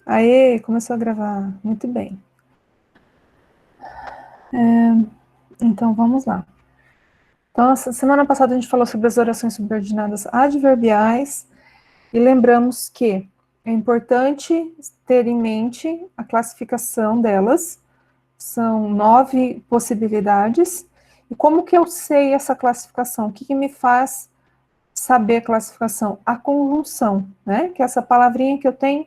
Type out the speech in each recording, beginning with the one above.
Aê, começou a gravar. Muito bem. Então, vamos lá. Então, semana passada a gente falou sobre as orações subordinadas adverbiais e lembramos que é importante ter em mente a classificação delas. São 9 possibilidades. E como que eu sei essa classificação? O que me faz saber a classificação? A conjunção, né? Que é essa palavrinha que eu tenho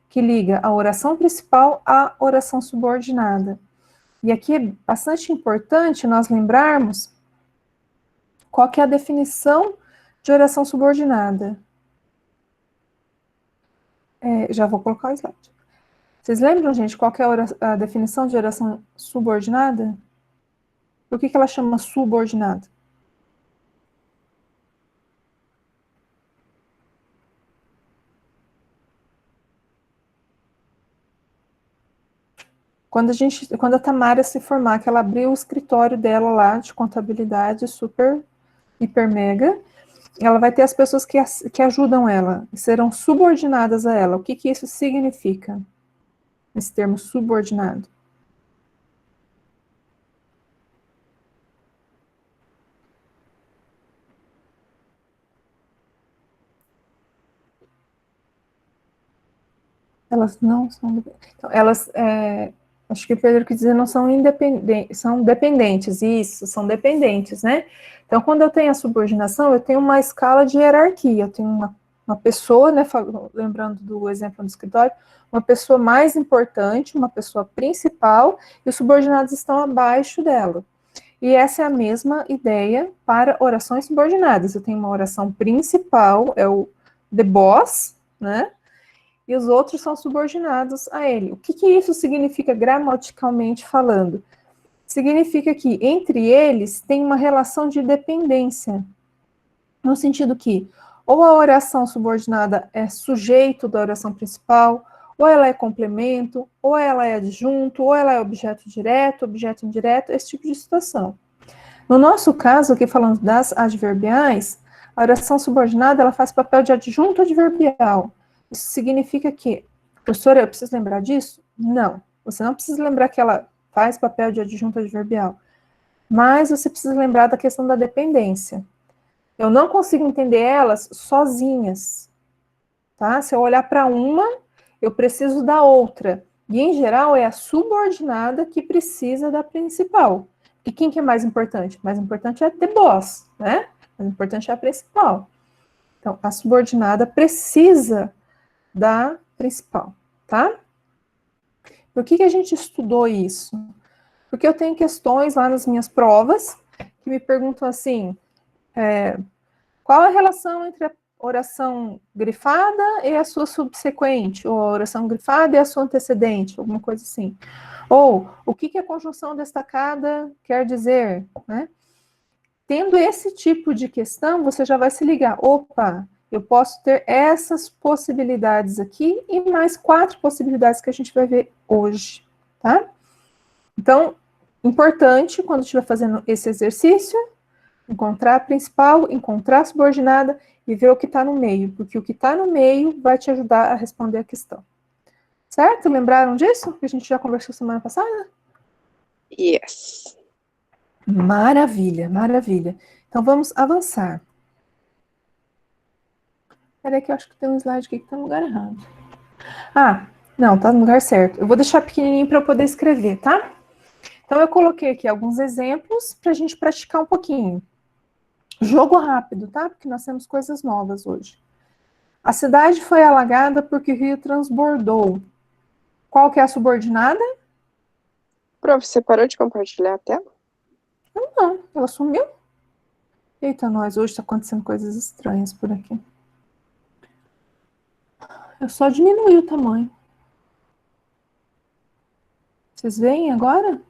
que liga a oração principal à oração subordinada. E aqui é bastante importante nós lembrarmos qual que é a definição de oração subordinada. Já vou colocar o slide. Vocês lembram, gente, qual que é a definição de oração subordinada? Por que ela chama subordinada? Quando a Tamara se formar, que ela abriu o escritório dela lá de contabilidade super, hiper, mega, ela vai ter as pessoas que ajudam ela, serão subordinadas a ela. O que isso significa? Esse termo subordinado. Elas não são... Então, elas, acho que o Pedro quis dizer, não são independentes, são dependentes, isso, são dependentes, né? Então, quando eu tenho a subordinação, eu tenho uma escala de hierarquia, eu tenho uma pessoa, né, lembrando do exemplo do escritório, uma pessoa mais importante, uma pessoa principal, e os subordinados estão abaixo dela. E essa é a mesma ideia para orações subordinadas. Eu tenho uma oração principal, é o the boss, né? E os outros são subordinados a ele. O que isso significa gramaticalmente falando? Significa que entre eles tem uma relação de dependência, no sentido que ou a oração subordinada é sujeito da oração principal, ou ela é complemento, ou ela é adjunto, ou ela é objeto direto, objeto indireto, esse tipo de situação. No nosso caso, aqui falando das adverbiais, a oração subordinada ela faz papel de adjunto adverbial. Isso significa que, professora, eu preciso lembrar disso? Não. Você não precisa lembrar que ela faz papel de adjunto adverbial. Mas você precisa lembrar da questão da dependência. Eu não consigo entender elas sozinhas. Tá? Se eu olhar para uma, eu preciso da outra. E, em geral, é a subordinada que precisa da principal. E quem que é mais importante? Mais importante é the boss, né? Mais importante é a principal. Então, a subordinada precisa da principal, tá? Por que a gente estudou isso? Porque eu tenho questões lá nas minhas provas que me perguntam assim, qual a relação entre a oração grifada e a sua subsequente, ou a oração grifada e a sua antecedente, alguma coisa assim. Ou, o que a conjunção destacada quer dizer, né? Tendo esse tipo de questão, você já vai se ligar, opa, eu posso ter essas possibilidades aqui e mais 4 possibilidades que a gente vai ver hoje, tá? Então, importante, quando estiver fazendo esse exercício, encontrar a principal, encontrar a subordinada e ver o que está no meio, porque o que está no meio vai te ajudar a responder a questão. Certo? Lembraram disso? Que a gente já conversou semana passada? Yes. Maravilha, maravilha. Então, vamos avançar. Peraí que eu acho que tem um slide aqui que está no lugar errado. Ah, não, está no lugar certo. Eu vou deixar pequenininho para eu poder escrever, tá? Então, eu coloquei aqui alguns exemplos para a gente praticar um pouquinho. Jogo rápido, tá? Porque nós temos coisas novas hoje. A cidade foi alagada porque o rio transbordou. Qual que é a subordinada? Prof, você parou de compartilhar a tela? Não, ela sumiu. Eita, nós, hoje está acontecendo coisas estranhas por aqui. Eu só diminuí o tamanho. Vocês veem agora?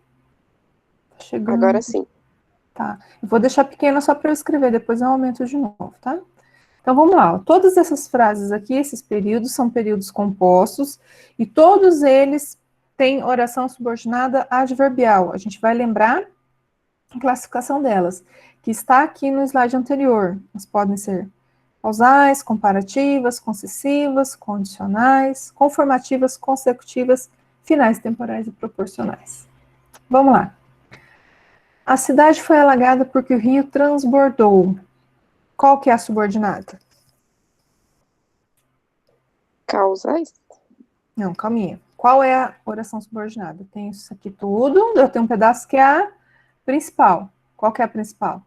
Tá chegando. Agora sim. Tá. Eu vou deixar pequena só para eu escrever, depois eu aumento de novo, tá? Então vamos lá. Todas essas frases aqui, esses períodos, são períodos compostos e todos eles têm oração subordinada adverbial. A gente vai lembrar a classificação delas, que está aqui no slide anterior. Mas podem ser Causais, comparativas, concessivas, condicionais, conformativas, consecutivas, finais temporais e proporcionais. Vamos lá. A cidade foi alagada porque o rio transbordou. Qual que é a subordinada? Causais? Não, calminha. Qual é a oração subordinada? Tem isso aqui tudo, eu tenho um pedaço que é a principal. Qual que é a principal?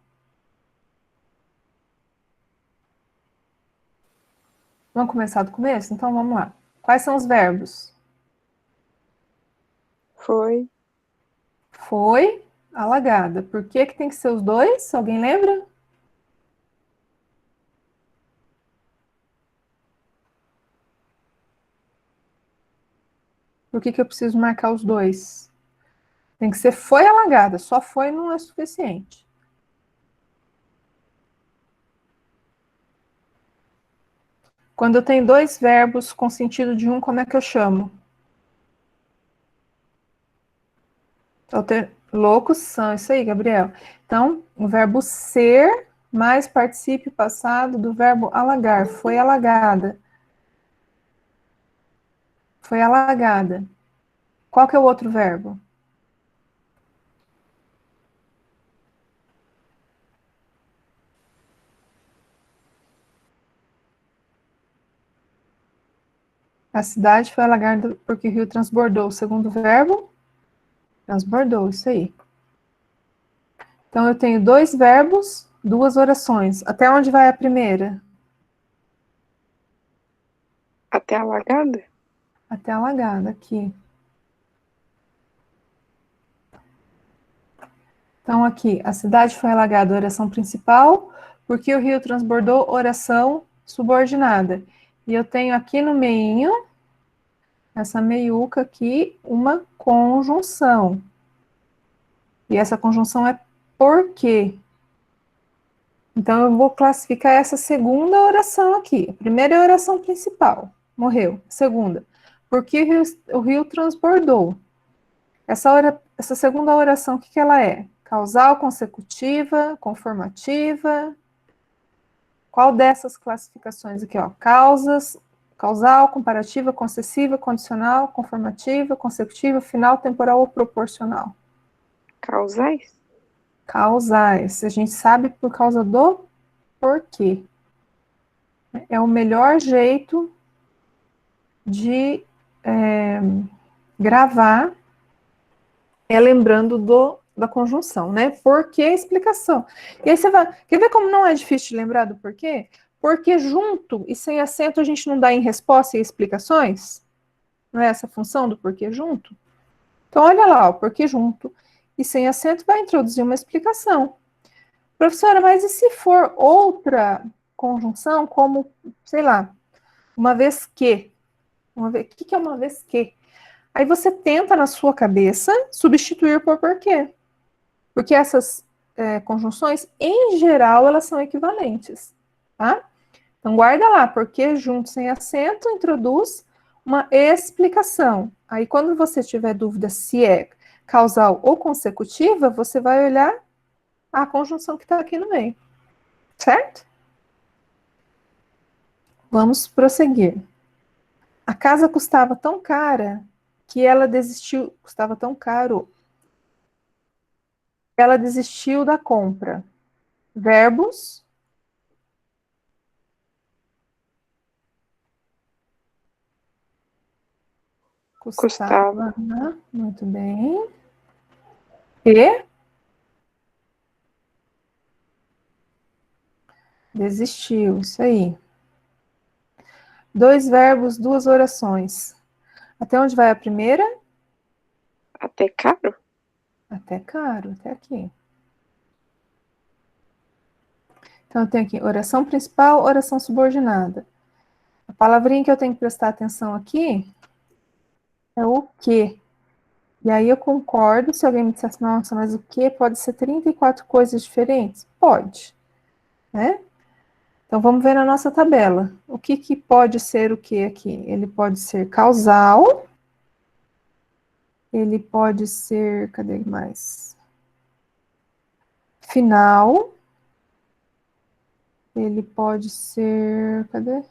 Vamos começar do começo? Então vamos lá. Quais são os verbos? Foi. Foi alagada. Por que que tem que ser os dois? Alguém lembra? Por que que eu preciso marcar os dois? Tem que ser foi alagada. Só foi não é suficiente. Quando eu tenho dois verbos com sentido de um, como é que eu chamo? Locução, isso aí, Gabriel. Então, o verbo ser mais particípio passado do verbo alagar. Foi alagada. Foi alagada. Qual que é o outro verbo? A cidade foi alagada porque o rio transbordou. O segundo verbo? Transbordou, isso aí. Então, eu tenho dois verbos, duas orações. Até onde vai a primeira? Até alagada? Até alagada, aqui. Então, aqui, a cidade foi alagada, oração principal, porque o rio transbordou, oração subordinada. E eu tenho aqui no meinho, essa meiuca aqui, uma conjunção. E essa conjunção é porque. Então, eu vou classificar essa segunda oração aqui. A primeira é a oração principal, morreu. Segunda, porque o rio transbordou. Essa segunda oração, o que que ela é? Causal, consecutiva, conformativa. Qual dessas classificações aqui, ó? Causal, comparativa, concessiva, condicional, conformativa, consecutiva, final, temporal ou proporcional? Causais? Causais. A gente sabe por causa do porquê. É o melhor jeito de gravar lembrando da conjunção, né? Porquê explicação. E aí você vai. Quer ver como não é difícil de lembrar do porquê? Porque junto e sem acento a gente não dá em resposta e explicações? Não é essa a função do porquê junto? Então, olha lá, o porquê junto e sem acento vai introduzir uma explicação. Professora, mas e se for outra conjunção, como, sei lá, uma vez que? O que é uma vez que? Aí você tenta na sua cabeça substituir por porquê. Porque essas conjunções, em geral, elas são equivalentes, tá? Então, guarda lá, porque junto sem acento introduz uma explicação. Aí, quando você tiver dúvida se é causal ou consecutiva, você vai olhar a conjunção que está aqui no meio, certo? Vamos prosseguir. A casa custava tão cara que ela desistiu, custava tão caro, ela desistiu da compra. Verbos, Custava. custava, muito bem. E desistiu, isso aí. Dois verbos, duas orações. Até onde vai a primeira? Até caro? Até caro, até aqui. Então, eu tenho aqui oração principal, oração subordinada. A palavrinha que eu tenho que prestar atenção aqui é o que. E aí eu concordo, se alguém me dissesse, nossa, mas o que pode ser 34 coisas diferentes? Pode, né? Então, vamos ver na nossa tabela. O que, que pode ser o que aqui? Ele pode ser causal, ele pode ser, cadê mais? Final, Ele pode ser, cadê?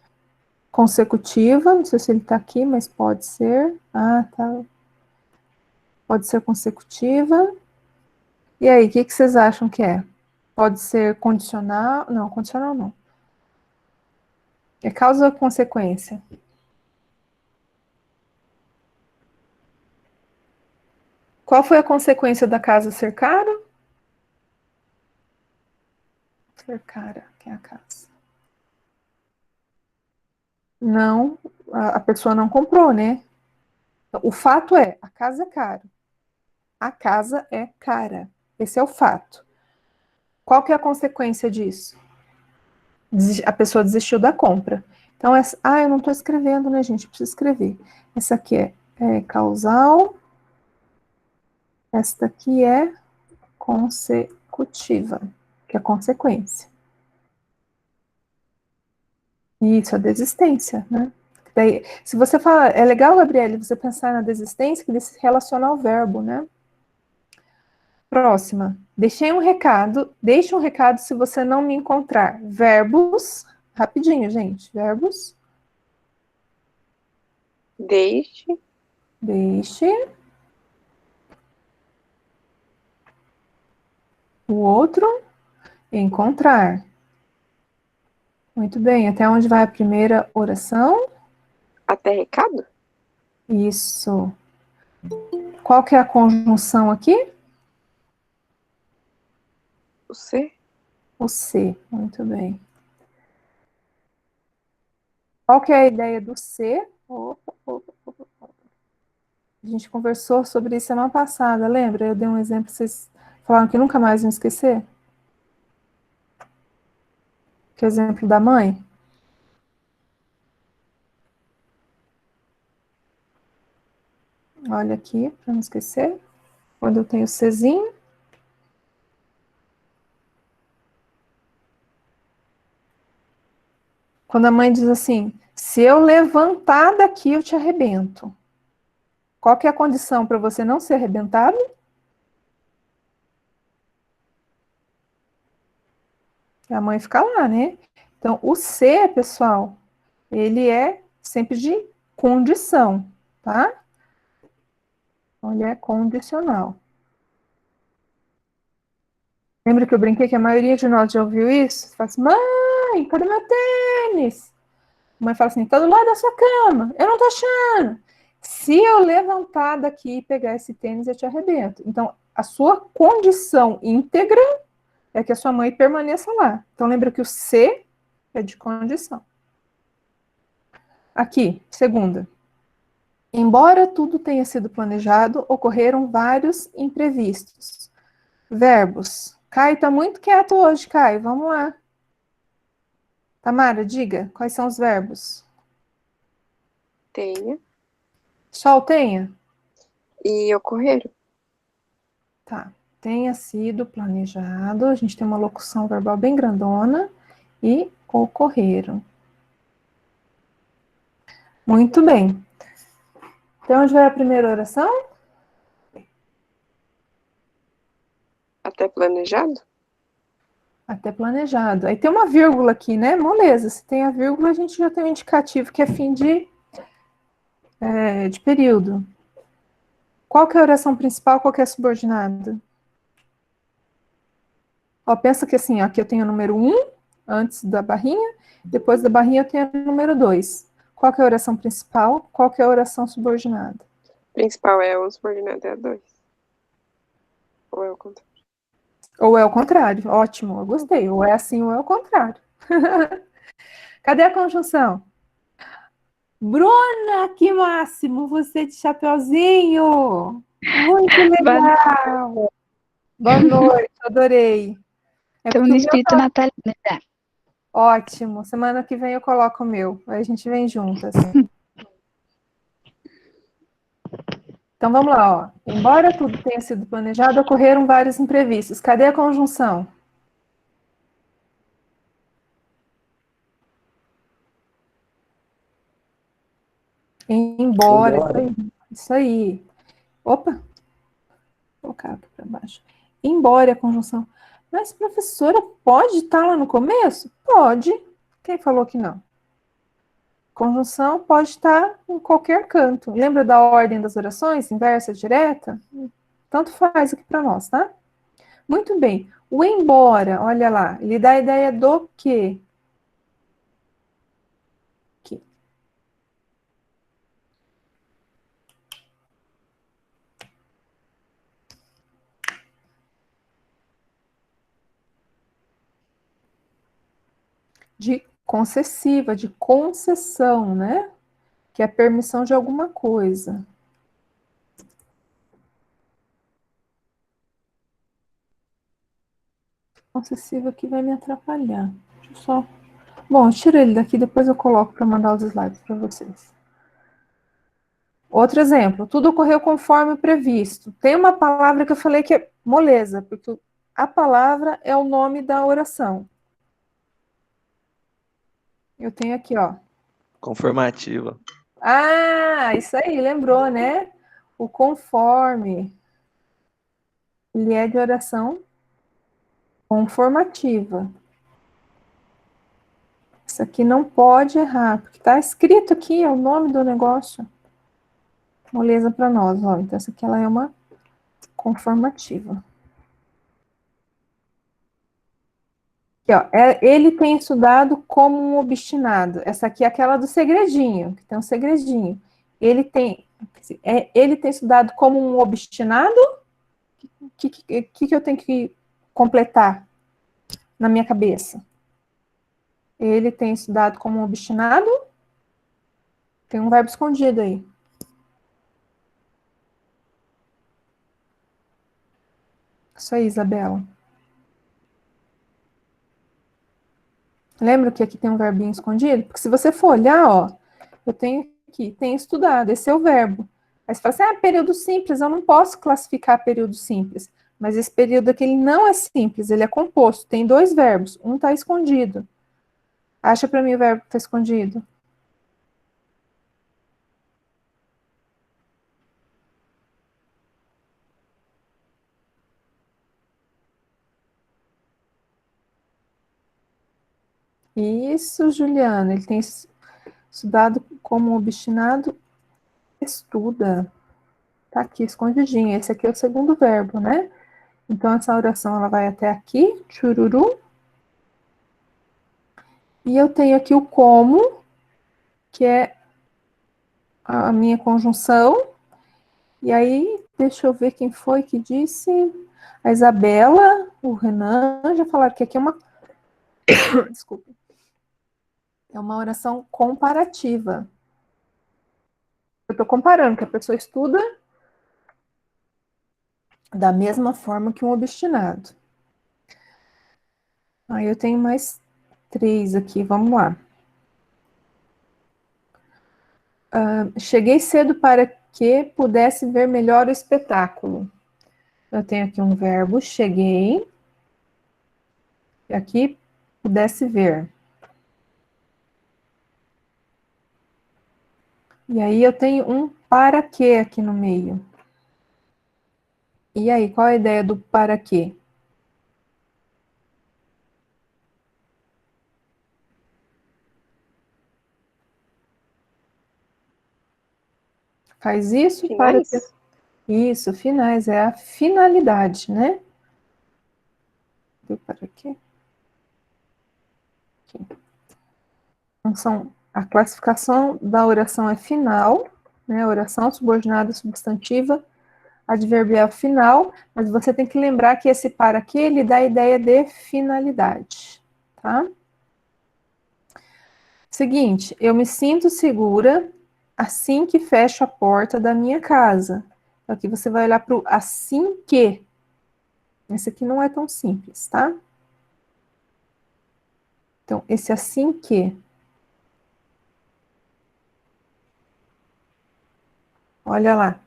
Consecutiva, não sei se ele está aqui, mas pode ser. Ah, tá. Pode ser consecutiva. E aí, o que vocês acham que é? Pode ser condicional? Não, condicional não. É causa ou consequência? Qual foi a consequência da casa ser cara? Ser cara, que é a casa. Não, a pessoa não comprou, né? O fato é, a casa é cara. A casa é cara. Esse é o fato. Qual que é a consequência disso? A pessoa desistiu da compra. Então, eu não estou escrevendo, né, gente? Eu preciso escrever. Essa aqui é causal, esta aqui é consecutiva, que é consequência. Isso, a desistência, né? Daí, se você fala, é legal, Gabriele, você pensar na desistência, que ele se relaciona ao verbo, né? Próxima. Deixei um recado, deixe um recado se você não me encontrar. Verbos, rapidinho, gente. Verbos, Deixe. deixe. O outro, encontrar. Muito bem, até onde vai a primeira oração? Até recado? Isso. Qual que é a conjunção aqui? O C? O C. Muito bem. Qual que é a ideia do C? Opa, opa, opa, opa. A gente conversou sobre isso semana passada, lembra? Eu dei um exemplo, vocês falaram que nunca mais vão esquecer? Que é o exemplo da mãe. Olha aqui, para não esquecer. Quando eu tenho o Czinho. Quando a mãe diz assim, se eu levantar daqui, eu te arrebento. Qual que é a condição para você não ser arrebentado? A mãe fica lá, né? Então, o ser, pessoal, ele é sempre de condição, tá? Então, ele é condicional. Lembra que eu brinquei que a maioria de nós já ouviu isso? Você fala assim, mãe, cadê meu tênis? A mãe fala assim, tá do lado da sua cama. Eu não tô achando. Se eu levantar daqui e pegar esse tênis, eu te arrebento. Então, a sua condição íntegra é que a sua mãe permaneça lá. Então, lembra que o ser é de condição. Aqui, segunda. Embora tudo tenha sido planejado, ocorreram vários imprevistos. Verbos. Caio está muito quieto hoje, Caio. Vamos lá. Tamara, diga, quais são os verbos? Tenha. Só o tenha? E ocorreram. Tá. Tenha sido planejado. A gente tem uma locução verbal bem grandona. E ocorreram. Muito bem. Então, onde vai a primeira oração? Até planejado? Até planejado. Aí tem uma vírgula aqui, né? Moleza. Se tem a vírgula, a gente já tem um indicativo que é fim de período. Qual que é a oração principal, qual que é a subordinada? Ó, pensa que assim, ó, aqui eu tenho o número 1, antes da barrinha, depois da barrinha eu tenho o número 2. Qual que é a oração principal, qual que é a oração subordinada? Principal é o subordinado é a 2. Ou é o contrário? Ou é o contrário, ótimo, eu gostei. Ou é assim ou é o contrário. Cadê a conjunção? Bruna, que máximo, você de chapeuzinho. Muito legal. Boa noite, adorei. É Estamos porque no o meu espírito tá natalino já. ótimo. Semana que vem eu coloco o meu. Aí a gente vem juntas. Então vamos lá, ó. Embora tudo tenha sido planejado, ocorreram vários imprevistos. Cadê a conjunção? Embora, isso aí. Isso aí. Opa, vou colocar aqui para baixo. Embora a conjunção. Mas, professora, pode estar lá no começo? Pode. Quem falou que não? Conjunção pode estar em qualquer canto. Lembra da ordem das orações? Inversa, direta? Tanto faz aqui para nós, tá? Muito bem. O embora, olha lá, ele dá a ideia do quê? Aqui. De concessiva, de concessão, né? Que é a permissão de alguma coisa. Concessiva aqui vai me atrapalhar. Deixa eu só. Bom, eu tiro ele daqui, depois eu coloco para mandar os slides para vocês. Outro exemplo, tudo ocorreu conforme previsto. Tem uma palavra que eu falei que é moleza, porque a palavra é o nome da oração. Eu tenho aqui, ó. Conformativa. Ah, isso aí, lembrou, né? O conforme. Ele é de oração conformativa. Isso aqui não pode errar, porque está escrito aqui, é o nome do negócio. Moleza para nós, ó. Então, essa aqui ela é uma conformativa. Aqui, ó, ele tem estudado como um obstinado. Essa aqui é aquela do segredinho, que tem um segredinho. Ele tem estudado como um obstinado? O que eu tenho que completar na minha cabeça? Ele tem estudado como um obstinado? Tem um verbo escondido aí. Isso aí, Isabela. Lembra que aqui tem um verbinho escondido? Porque se você for olhar, ó, eu tenho aqui, tenho estudado, esse é o verbo. Aí você fala assim, período simples, eu não posso classificar período simples. Mas esse período aqui, ele não é simples, ele é composto, tem dois verbos, um está escondido. Acha para mim o verbo que está escondido. Isso, Juliana, ele tem estudado como obstinado, estuda. Tá aqui, escondidinho. Esse aqui é o segundo verbo, né? Então, essa oração, ela vai até aqui, chururu. E eu tenho aqui o como, que é a minha conjunção. E aí, deixa eu ver quem foi que disse. A Isabela, o Renan, já falaram que aqui é uma... Desculpa. É uma oração comparativa. Eu estou comparando, que a pessoa estuda da mesma forma que um obstinado. Aí eu tenho mais 3 aqui, vamos lá. Cheguei cedo para que pudesse ver melhor o espetáculo. Eu tenho aqui um verbo, cheguei, e aqui pudesse ver. E aí eu tenho um para quê aqui no meio. E aí, qual a ideia do para quê? Faz isso para Finais? quê? Isso, finais, é a finalidade, né? Para quê? Aqui. Então, a classificação da oração é final, né? Oração subordinada substantiva, adverbial final, mas você tem que lembrar que esse para quê, ele dá a ideia de finalidade, tá? Seguinte, eu me sinto segura assim que fecho a porta da minha casa. Aqui você vai olhar para o assim que. Esse aqui não é tão simples, tá? Então, esse assim que. Olha lá.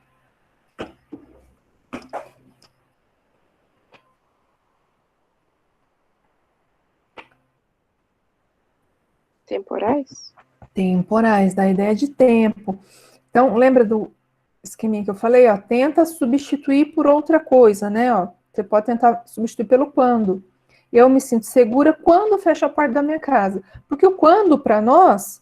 Temporais? Temporais, dá a ideia de tempo. Então, lembra do esqueminha que eu falei, ó? Tenta substituir por outra coisa, né? Ó, você pode tentar substituir pelo quando. Eu me sinto segura quando fecho a porta da minha casa. Porque o quando, para nós,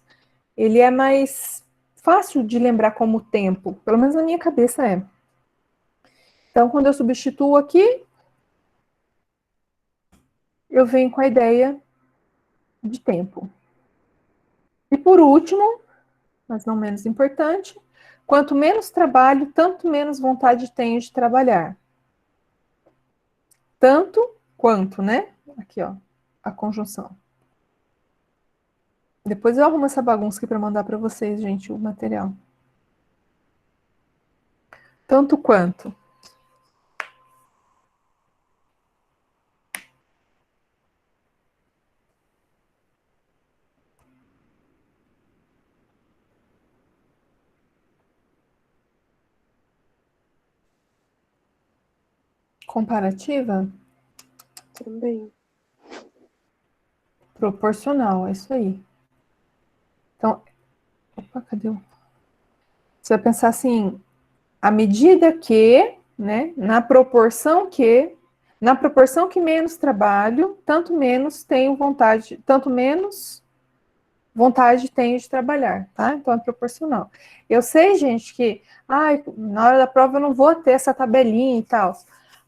ele é mais fácil de lembrar como tempo. Pelo menos na minha cabeça é. Então, quando eu substituo aqui, eu venho com a ideia de tempo. E por último, mas não menos importante, quanto menos trabalho, tanto menos vontade tenho de trabalhar. Tanto quanto, né? Aqui, ó, a conjunção. Depois eu arrumo essa bagunça aqui para mandar para vocês, gente, o material. Tanto quanto. Comparativa? Também. Proporcional, é isso aí. Então, opa, cadê o... Você vai pensar assim, à medida que, né, na proporção que menos trabalho, tanto menos tenho vontade, tanto menos vontade tenho de trabalhar, tá? Então é proporcional. Eu sei, gente, que na hora da prova eu não vou ter essa tabelinha e tal,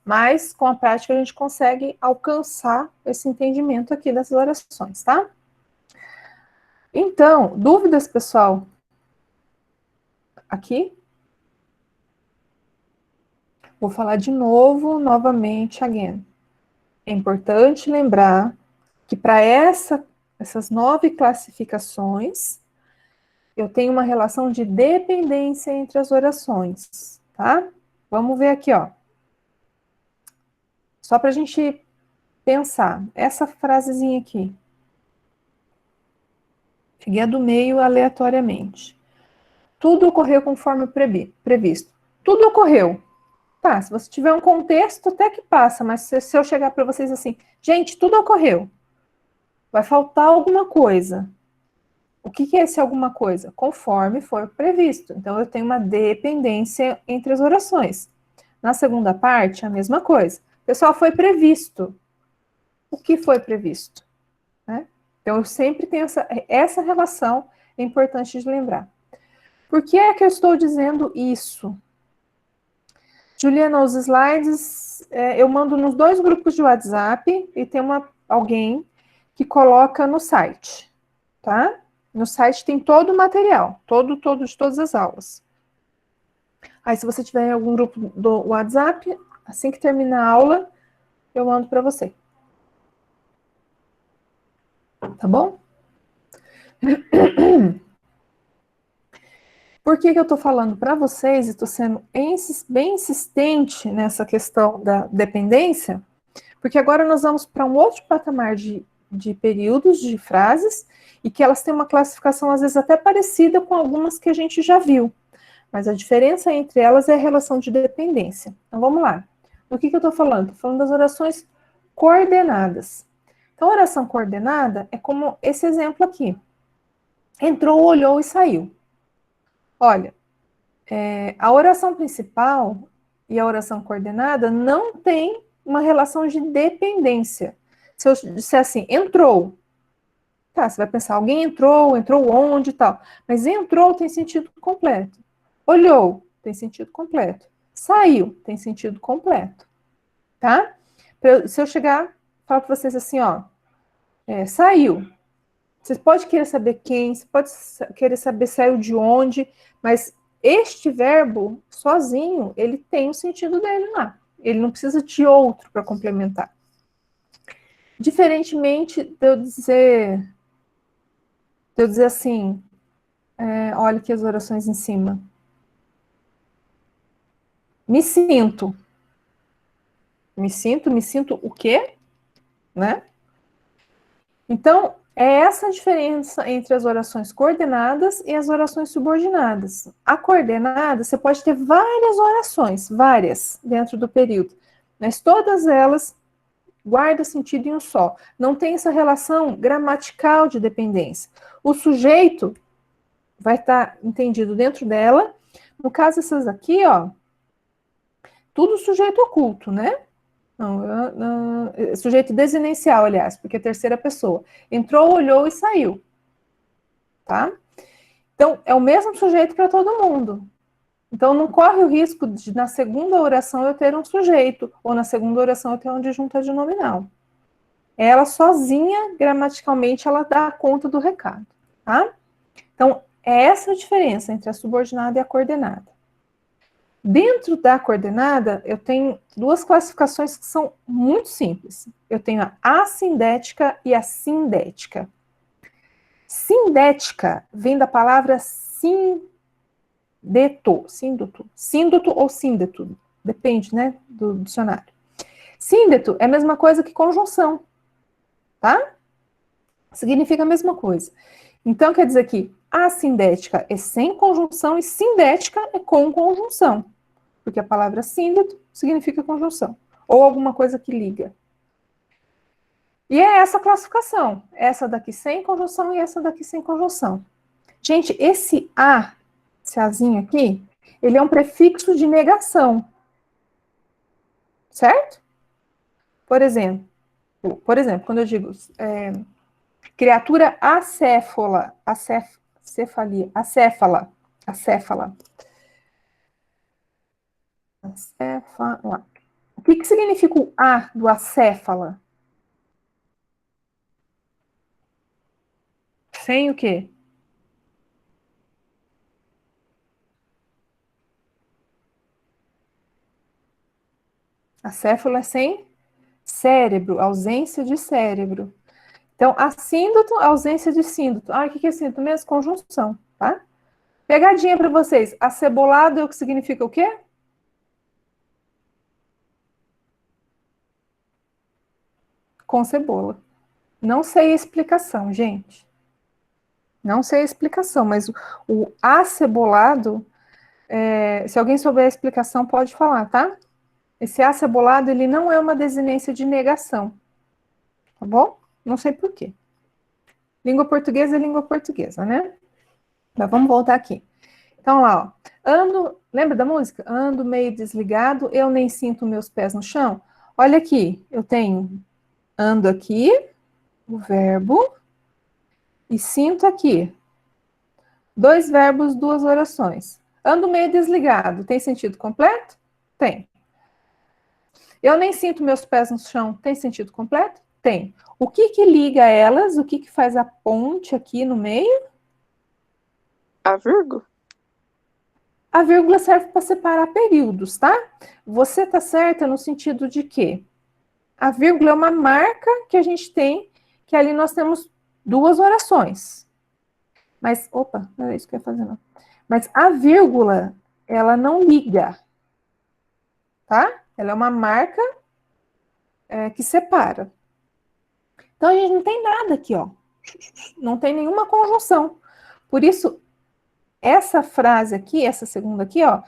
mas com a prática a gente consegue alcançar esse entendimento aqui das orações, tá? Então, dúvidas, pessoal? Aqui? Vou falar de novo, novamente, again. É importante lembrar que para essas 9 classificações, eu tenho uma relação de dependência entre as orações, tá? Vamos ver aqui, ó. Só para a gente pensar. Essa frasezinha aqui. Peguei a do meio aleatoriamente. Tudo ocorreu conforme previsto. Tudo ocorreu. Tá, se você tiver um contexto, até que passa, mas se eu chegar para vocês assim, gente, tudo ocorreu. Vai faltar alguma coisa. O que é esse alguma coisa? Conforme for previsto. Então, eu tenho uma dependência entre as orações. Na segunda parte, a mesma coisa. Pessoal, foi previsto. O que foi previsto? Né? Então, eu sempre tenho essa relação, é importante de lembrar. Por que é que eu estou dizendo isso? Juliana, os slides eu mando nos 2 grupos de WhatsApp e tem alguém que coloca no site, tá? No site tem todo o material, de todas as aulas. Aí, se você tiver em algum grupo do WhatsApp, assim que terminar a aula, eu mando para você. Tá bom? Por que eu estou falando para vocês e estou sendo bem insistente nessa questão da dependência? Porque agora nós vamos para um outro patamar de períodos, de frases, e que elas têm uma classificação, às vezes, até parecida com algumas que a gente já viu. Mas a diferença entre elas é a relação de dependência. Então, vamos lá. Do que eu estou falando? Estou falando das orações coordenadas. Então, a oração coordenada é como esse exemplo aqui. Entrou, olhou e saiu. Olha, a oração principal e a oração coordenada não tem uma relação de dependência. Se eu disser assim, entrou, tá, você vai pensar, alguém entrou onde e tal. Mas entrou tem sentido completo. Olhou, tem sentido completo. Saiu, tem sentido completo. Tá? Se eu chegar, falar para vocês assim, ó, saiu. Você pode querer saber quem, você pode querer saber saiu de onde, mas este verbo, sozinho, ele tem o sentido dele lá. Ele não precisa de outro para complementar. Diferentemente de eu dizer assim, olha aqui as orações em cima. Me sinto. Me sinto o quê? Né? Então, é essa a diferença entre as orações coordenadas e as orações subordinadas. A coordenada, você pode ter várias orações, várias, dentro do período, mas todas elas guardam sentido em um só. Não tem essa relação gramatical de dependência. O sujeito vai estar entendido dentro dela. No caso, essas aqui, ó, tudo sujeito oculto, né? Sujeito desinencial, aliás, porque é terceira pessoa. Entrou, olhou e saiu. Tá? Então, é o mesmo sujeito para todo mundo. Então, não corre o risco de, na segunda oração, eu ter um sujeito, ou na segunda oração, eu ter um adjunto adnominal. Ela sozinha, gramaticalmente, ela dá conta do recado. Tá? Então, é essa a diferença entre a subordinada e a coordenada. Dentro da coordenada, eu tenho duas classificações que são muito simples. Eu tenho a assindética e a sindética. Sindética vem da palavra síndeto ou síndeto, depende, né, do dicionário. Síndeto é a mesma coisa que conjunção, tá? Significa a mesma coisa. Então, quer dizer que assindética é sem conjunção e sindética é com conjunção. Porque a palavra síndeto significa conjunção. Ou alguma coisa que liga. E é essa classificação. Essa daqui sem conjunção e essa daqui sem conjunção. Gente, esse azinho aqui, ele é um prefixo de negação. Certo? Por exemplo, quando eu digo criatura acéfala, acéfala. O que significa o A do acéfala? Sem o quê? Acéfalo é sem cérebro, ausência de cérebro. Então, assíndoto, ausência de síndoto. O que é síndoto mesmo? Conjunção, tá? Pegadinha para vocês. Acebolado é o que significa o quê? Com cebola. Não sei a explicação, gente. Não sei a explicação, mas o acebolado, se alguém souber a explicação, pode falar, tá? Esse acebolado, ele não é uma desinência de negação. Tá bom? Não sei por quê. Língua portuguesa é língua portuguesa, né? Mas vamos voltar aqui. Então, lá, ó. Ando, lembra da música? Ando meio desligado, eu nem sinto meus pés no chão. Olha aqui, eu tenho ando aqui, o verbo, e sinto aqui. Dois verbos, duas orações. Ando meio desligado, tem sentido completo? Tem. Eu nem sinto meus pés no chão, tem sentido completo? Tem. O que liga elas? O que faz a ponte aqui no meio? A vírgula? A vírgula serve para separar períodos, tá? Você tá certa no sentido de que a vírgula é uma marca que a gente tem, que ali nós temos duas orações. Mas, opa, não é isso que eu ia fazer, não. Mas a vírgula, ela não liga, tá? Ela é uma marca que separa. Então, a gente não tem nada aqui, ó. Não tem nenhuma conjunção. Por isso, essa frase aqui, essa segunda aqui, ó,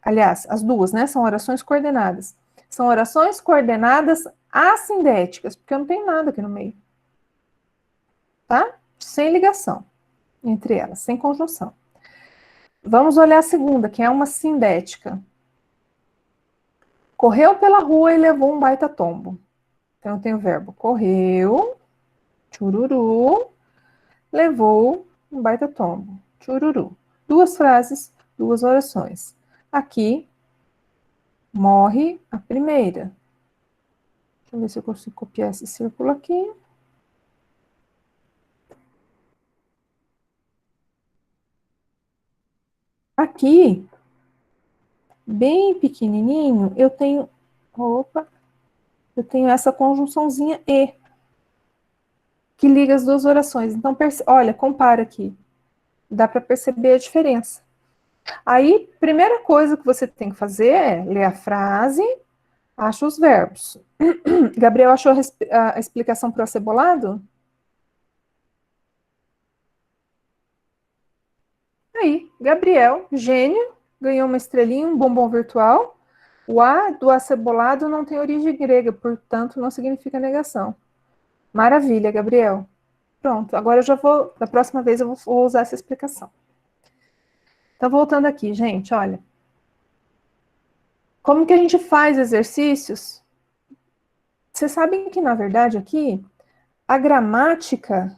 aliás, as duas, né, são orações coordenadas. São orações coordenadas assindéticas, porque eu não tenho nada aqui no meio. Tá? Sem ligação entre elas, sem conjunção. Vamos olhar a segunda, que é uma sindética. Correu pela rua e levou um baita tombo. Então, eu tenho o verbo correu, chururu, levou um baita tombo, chururu. Duas frases, duas orações. Aqui, morre a primeira. Deixa eu ver se eu consigo copiar esse círculo aqui. Aqui, bem pequenininho, eu tenho essa conjunçãozinha e, que liga as duas orações. Então, olha, compara aqui. Dá para perceber a diferença. Aí, primeira coisa que você tem que fazer é ler a frase, acha os verbos. Gabriel achou a explicação para o acebolado? Aí, Gabriel, gênio, ganhou uma estrelinha, um bombom virtual. O A do acebolado não tem origem grega, portanto, não significa negação. Maravilha, Gabriel. Pronto, agora eu já vou, da próxima vez eu vou usar essa explicação. Então, voltando aqui, gente, olha. Como que a gente faz exercícios vocês sabem que, na verdade, aqui, a gramática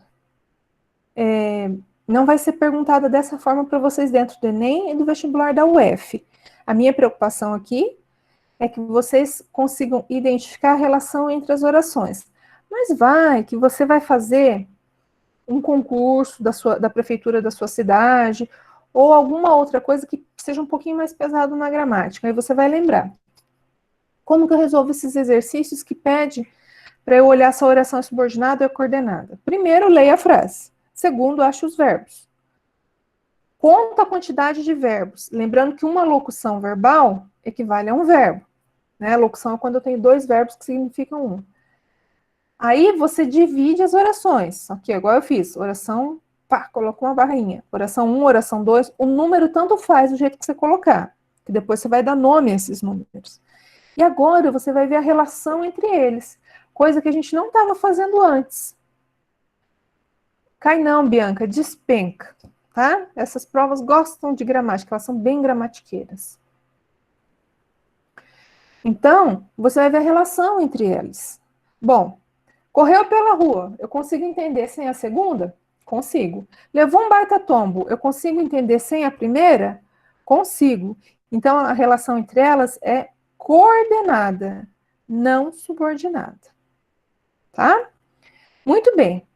não vai ser perguntada dessa forma para vocês dentro do Enem e do vestibular da UF. A minha preocupação aqui é que vocês consigam identificar a relação entre as orações. Mas vai que você vai fazer um concurso da prefeitura da sua cidade, ou alguma outra coisa que seja um pouquinho mais pesado na gramática. Aí você vai lembrar. Como que eu resolvo esses exercícios que pede para eu olhar se a oração é subordinada ou é coordenada? Primeiro, leia a frase. Segundo, ache os verbos. Conta a quantidade de verbos. Lembrando que uma locução verbal equivale a um verbo. Né? Locução é quando eu tenho dois verbos que significam um. Aí você divide as orações. Aqui, igual eu fiz. Oração, pá, colocou uma barrinha. Oração 1, oração 2. O número tanto faz do jeito que você colocar. Que depois você vai dar nome a esses números. E agora você vai ver a relação entre eles. Coisa que a gente não estava fazendo antes. Cai não, Bianca, despenca. Tá? Essas provas gostam de gramática. Elas são bem gramatiqueiras. Então, você vai ver a relação entre eles. Bom, correu pela rua, eu consigo entender sem a segunda? Consigo. Levou um baita tombo, eu consigo entender sem a primeira? Consigo. Então, a relação entre elas é coordenada, não subordinada. Tá? Muito bem.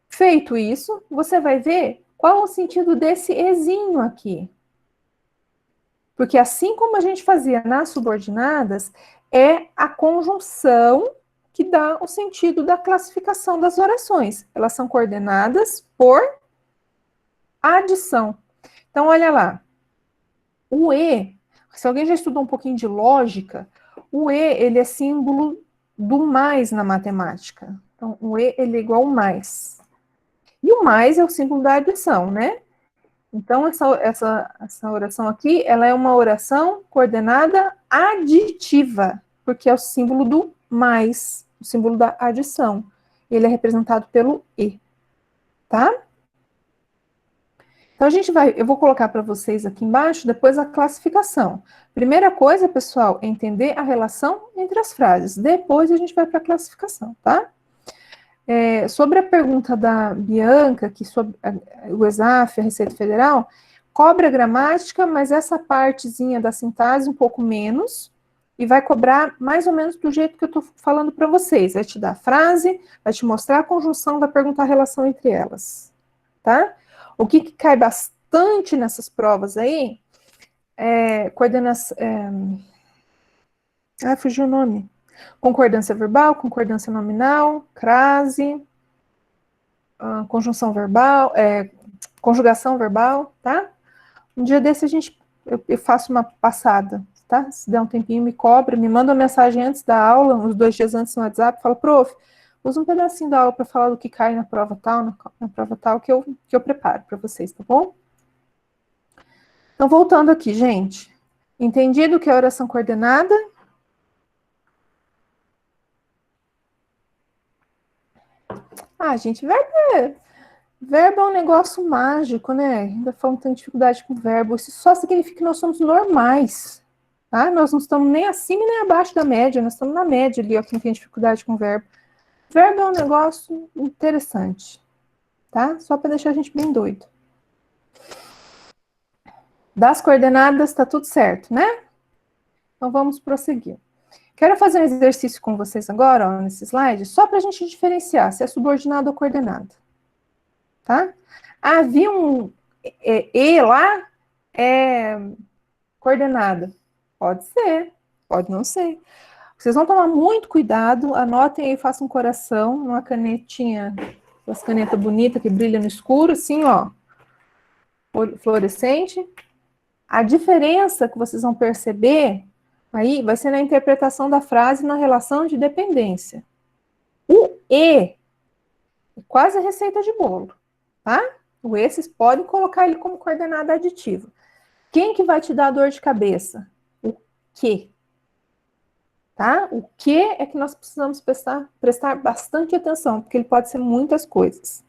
Feito isso, você vai ver qual é o sentido desse ezinho aqui. Porque assim como a gente fazia nas subordinadas, é a conjunção que dá o sentido da classificação das orações. Elas são coordenadas por adição. Então, olha lá. O E, se alguém já estudou um pouquinho de lógica, o E, ele é símbolo do mais na matemática. Então, o E, ele é igual ao mais. E o mais é o símbolo da adição, né? Então, essa oração aqui, ela é uma oração coordenada aditiva, porque é o símbolo do mais, o símbolo da adição. Ele é representado pelo E, tá? Então, eu vou colocar para vocês aqui embaixo, depois a classificação. Primeira coisa, pessoal, é entender a relação entre as frases. Depois a gente vai para a classificação, tá? Sobre a pergunta da Bianca, que sobre o ESAF, a Receita Federal, cobra gramática, mas essa partezinha da sintase um pouco menos, e vai cobrar mais ou menos do jeito que eu estou falando para vocês. Vai te dar a frase, vai te mostrar a conjunção, vai perguntar a relação entre elas, tá? O que cai bastante nessas provas aí coordenação... fugiu o nome. Concordância verbal, concordância nominal, crase, conjunção verbal, conjugação verbal, tá? Um dia desse eu faço uma passada, tá? Se der um tempinho, me cobra, me manda uma mensagem antes da aula, uns 2 dias antes no WhatsApp, fala, prof, usa um pedacinho da aula para falar do que cai na prova tal, na prova tal, que eu preparo para vocês, tá bom? Então, voltando aqui, gente. Entendido que é oração coordenada? Gente, verbo é um negócio mágico, né? Ainda falando que tem dificuldade com verbo. Isso só significa que nós somos normais, tá? Nós não estamos nem acima nem abaixo da média, nós estamos na média ali, ó, quem tem dificuldade com verbo. Verbo é um negócio interessante, tá? Só para deixar a gente bem doido. Das coordenadas, tá tudo certo, né? Então, vamos prosseguir. Quero fazer um exercício com vocês agora, ó, nesse slide, só para a gente diferenciar se é subordinado ou coordenado. Tá? Havia um E lá, coordenada. Pode ser, pode não ser. Vocês vão tomar muito cuidado, anotem aí, façam um coração, uma canetinha, as canetas bonitas que brilham no escuro, assim, ó, fluorescente. A diferença que vocês vão perceber aí vai ser na interpretação da frase na relação de dependência. O E é quase a receita de bolo, tá? O E vocês podem colocar ele como coordenada aditiva. Quem que vai te dar dor de cabeça? O que? Tá? O que é que nós precisamos prestar bastante atenção, porque ele pode ser muitas coisas.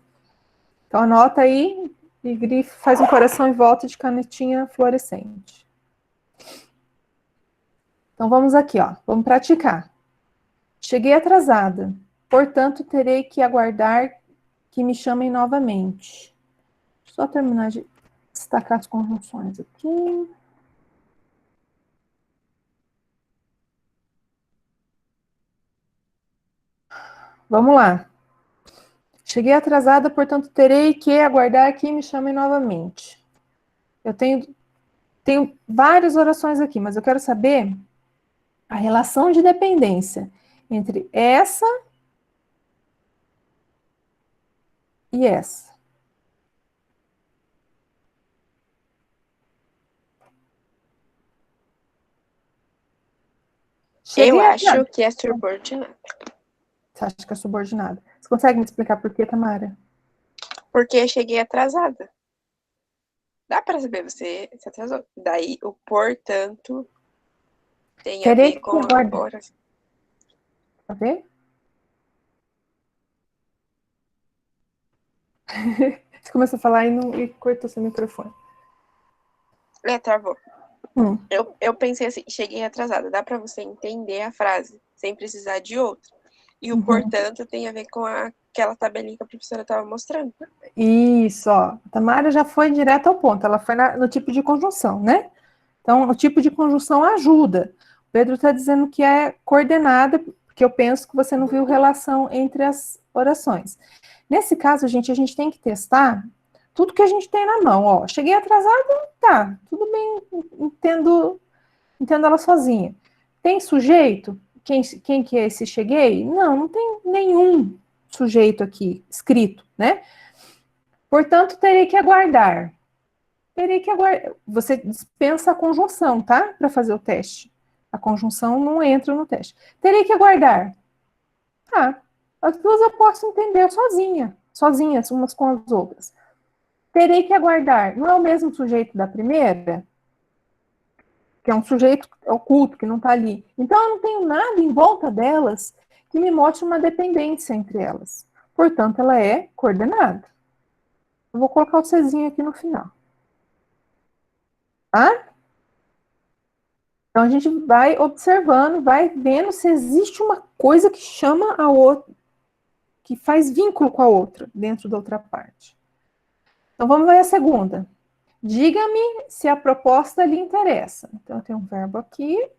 Então, anota aí e faz um coração em volta de canetinha fluorescente. Então, vamos aqui, ó. Vamos praticar. Cheguei atrasada, portanto, terei que aguardar que me chamem novamente. Só terminar de destacar as conjunções aqui. Vamos lá. Cheguei atrasada, portanto, terei que aguardar que me chamem novamente. Eu tenho várias orações aqui, mas eu quero saber a relação de dependência entre essa e essa. Eu Cheguei acho atrasada. que é subordinado. Você acha que é subordinado? Você consegue me explicar por quê, Tamara? Porque eu cheguei atrasada. Dá pra saber, você se atrasou. Daí, o portanto tem a Terei ver que com a aguardar. oração. Tá vendo? Você começou a falar e cortou seu microfone. Travou. Hum. Eu pensei assim, cheguei atrasada. Dá pra você entender a frase sem precisar de outra. E o portanto tem a ver com aquela tabelinha que a professora estava mostrando. Isso, ó. A Tamara já foi direto ao ponto. Ela foi no tipo de conjunção, né? Então, o tipo de conjunção ajuda. O Pedro está dizendo que é coordenada, porque eu penso que você não viu relação entre as orações. Nesse caso, gente, a gente tem que testar tudo que a gente tem na mão. Ó, cheguei atrasado, tá, tudo bem, entendo ela sozinha. Tem sujeito? Quem que é esse cheguei? Não tem nenhum sujeito aqui escrito, né? Portanto, terei que aguardar. Terei que aguardar. Você dispensa a conjunção, tá? Para fazer o teste. A conjunção não entra no teste. Terei que aguardar. Ah, as duas eu posso entender sozinhas umas com as outras. Terei que aguardar. Não é o mesmo sujeito da primeira? Que é um sujeito oculto, que não está ali. Então, eu não tenho nada em volta delas que me mostre uma dependência entre elas. Portanto, ela é coordenada. Eu vou colocar o Czinho aqui no final. Tá? Então, a gente vai observando, vai vendo se existe uma coisa que chama a outra, que faz vínculo com a outra, dentro da outra parte. Então, vamos ver a segunda. Diga-me se a proposta lhe interessa. Então, eu tenho um verbo aqui.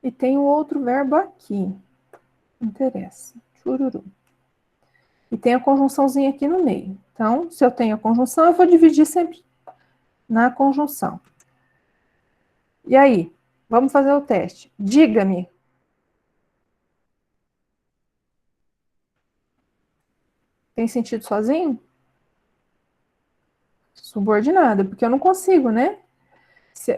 E tenho outro verbo aqui. Interessa. Chururu. E tem a conjunçãozinha aqui no meio. Então, se eu tenho a conjunção, eu vou dividir sempre na conjunção. E aí? Vamos fazer o teste. Diga-me. Tem sentido sozinho? Subordinada, porque eu não consigo, né?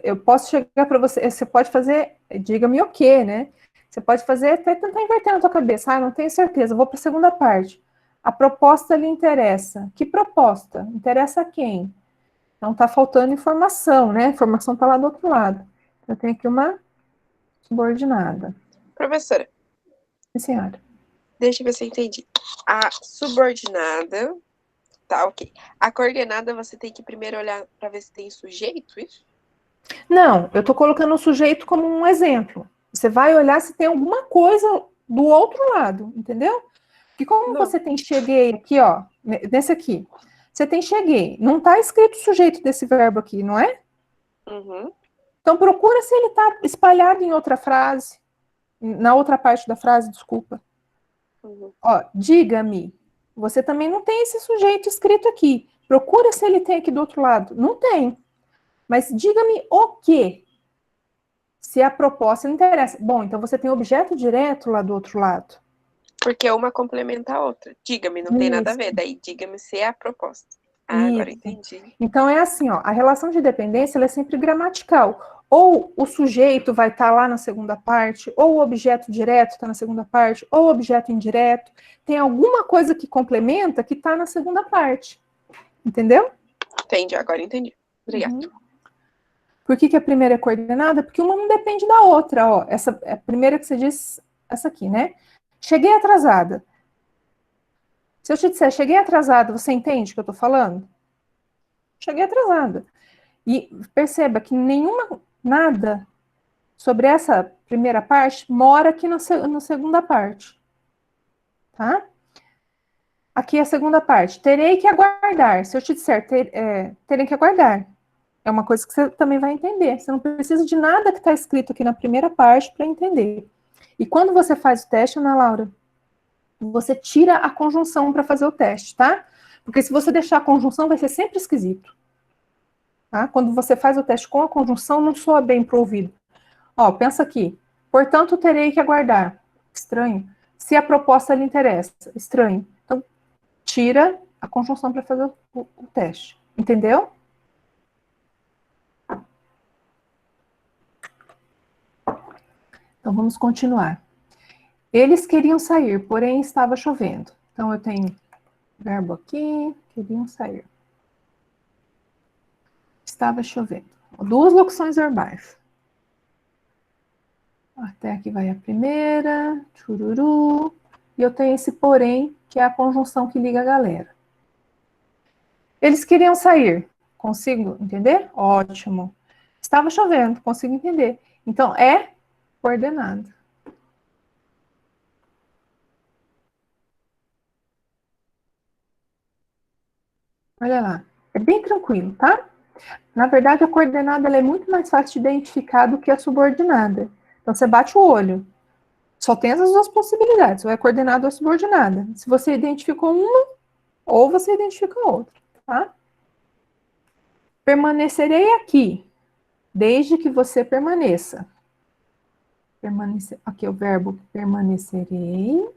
Eu posso chegar para você, você pode fazer, diga-me o quê, né? Você pode fazer até tentar inverter na tua cabeça. Ah, não tenho certeza, vou para a segunda parte. A proposta lhe interessa. Que proposta? Interessa a quem? Então tá faltando informação, né? A informação tá lá do outro lado. Eu tenho aqui uma subordinada. Professora, Sim, senhora. deixa eu ver se eu entendi. A subordinada, tá, ok. A coordenada você tem que primeiro olhar para ver se tem sujeito, isso? Não, eu tô colocando o sujeito como um exemplo. Você vai olhar se tem alguma coisa do outro lado, entendeu? Porque como Não. você tem cheguei aqui, ó, nesse aqui, você tem cheguei. Não tá escrito sujeito desse verbo aqui, não é? Uhum. Então procura se ele tá espalhado em outra frase, na outra parte da frase, desculpa. Uhum. Ó, diga-me. Você também não tem esse sujeito escrito aqui. Procura se ele tem aqui do outro lado. Não tem. Mas diga-me o quê? Se a proposta não interessa. Bom, então você tem objeto direto lá do outro lado. Porque uma complementa a outra. Diga-me, não tem nada a Isso, ver. Daí, diga-me se é a proposta. Ah, agora isso. entendi. Então é assim, ó, a relação de dependência ela é sempre gramatical. Ou o sujeito vai estar lá na segunda parte, ou o objeto direto está na segunda parte, ou o objeto indireto. Tem alguma coisa que complementa que está na segunda parte. Entendeu? Entendi, agora entendi. Obrigada. Uhum. Por que a primeira é coordenada? Porque uma não depende da outra, ó. Essa é a primeira que você diz, essa aqui, né? Cheguei atrasada. Se eu te disser cheguei atrasada, você entende o que eu tô falando? Cheguei atrasada. E perceba que nada sobre essa primeira parte, mora aqui na segunda parte, tá? Aqui é a segunda parte. Terei que aguardar. Se eu te disser, terei que aguardar. É uma coisa que você também vai entender. Você não precisa de nada que está escrito aqui na primeira parte para entender. E quando você faz o teste, Ana Laura, você tira a conjunção para fazer o teste, tá? Porque se você deixar a conjunção, vai ser sempre esquisito. Tá? Quando você faz o teste com a conjunção, não soa bem para o ouvido. Ó, pensa aqui. Portanto, terei que aguardar. Estranho. Se a proposta lhe interessa. Estranho. Então, tira a conjunção para fazer o teste. Entendeu? Então, vamos continuar. Eles queriam sair, porém estava chovendo. Então, eu tenho verbo aqui, queriam sair. Estava chovendo. Duas locuções verbais. Até aqui vai a primeira, chururu. E eu tenho esse porém, que é a conjunção que liga a galera. Eles queriam sair. Consigo entender? Ótimo. Estava chovendo, consigo entender. Então, é coordenada. Olha lá. É bem tranquilo, tá? Na verdade, a coordenada ela é muito mais fácil de identificar do que a subordinada. Então, você bate o olho. Só tem essas duas possibilidades. Ou é coordenada ou é subordinada. Se você identificou uma, ou você identifica outra, tá? Permanecerei aqui, desde que você permaneça. Permanecer, aqui é o verbo permanecerei.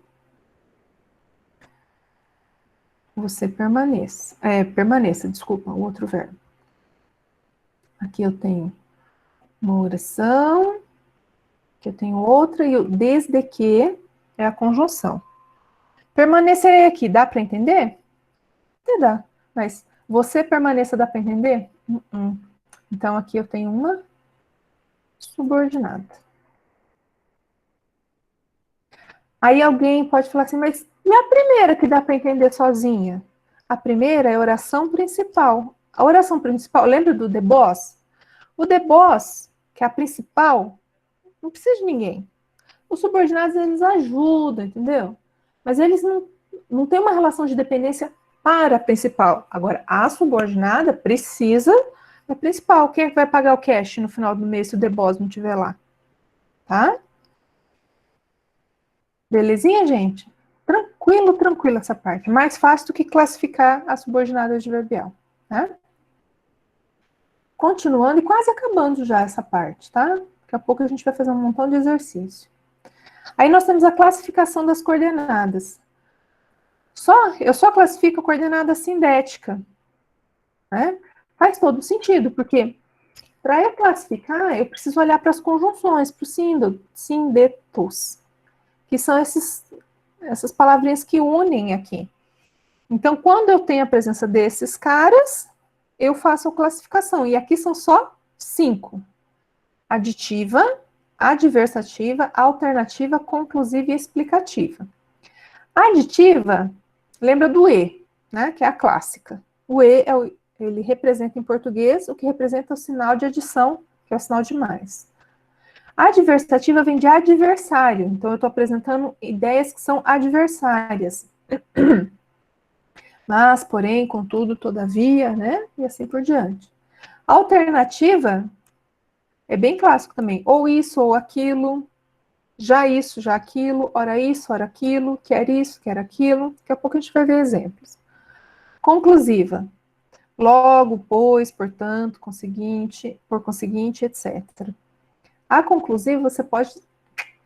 Você permaneça. Permaneça, desculpa, o outro verbo. Aqui eu tenho uma oração, aqui eu tenho outra, e o desde que é a conjunção. Permanecerei aqui, dá para entender? Até dá, mas você permaneça, dá para entender? Então, aqui eu tenho uma subordinada. Aí alguém pode falar assim, mas e a primeira que dá para entender sozinha? A primeira é a oração principal. A oração principal, lembra do The Boss? O The Boss, que é a principal, não precisa de ninguém. Os subordinados, eles ajudam, entendeu? Mas eles não têm uma relação de dependência para a principal. Agora, a subordinada precisa da principal. Quem é que vai pagar o cash no final do mês se o The Boss não estiver lá? Tá? Belezinha, gente? Tranquilo, tranquilo essa parte. Mais fácil do que classificar a subordinada adverbial, tá? Continuando e quase acabando já essa parte, tá? Daqui a pouco a gente vai fazer um montão de exercício. Aí nós temos a classificação das coordenadas. Eu só classifico a coordenada sindética, né? Faz todo sentido, porque para eu classificar, eu preciso olhar para as conjunções, para os sindetos, que são essas palavrinhas que unem aqui. Então, quando eu tenho a presença desses caras, eu faço a classificação. E aqui são só 5. Aditiva, adversativa, alternativa, conclusiva e explicativa. A aditiva, lembra do E, né, que é a clássica. O E, ele representa em português o que representa o sinal de adição, que é o sinal de mais. A adversativa vem de adversário, então eu estou apresentando ideias que são adversárias. Mas, porém, contudo, todavia, né? E assim por diante. A alternativa é bem clássico também. Ou isso, ou aquilo. Já isso, já aquilo. Ora isso, ora aquilo. Quer isso, quer aquilo. Daqui a pouco a gente vai ver exemplos. Conclusiva. Logo, pois, portanto, conseguinte, por conseguinte, etc. A conclusiva você pode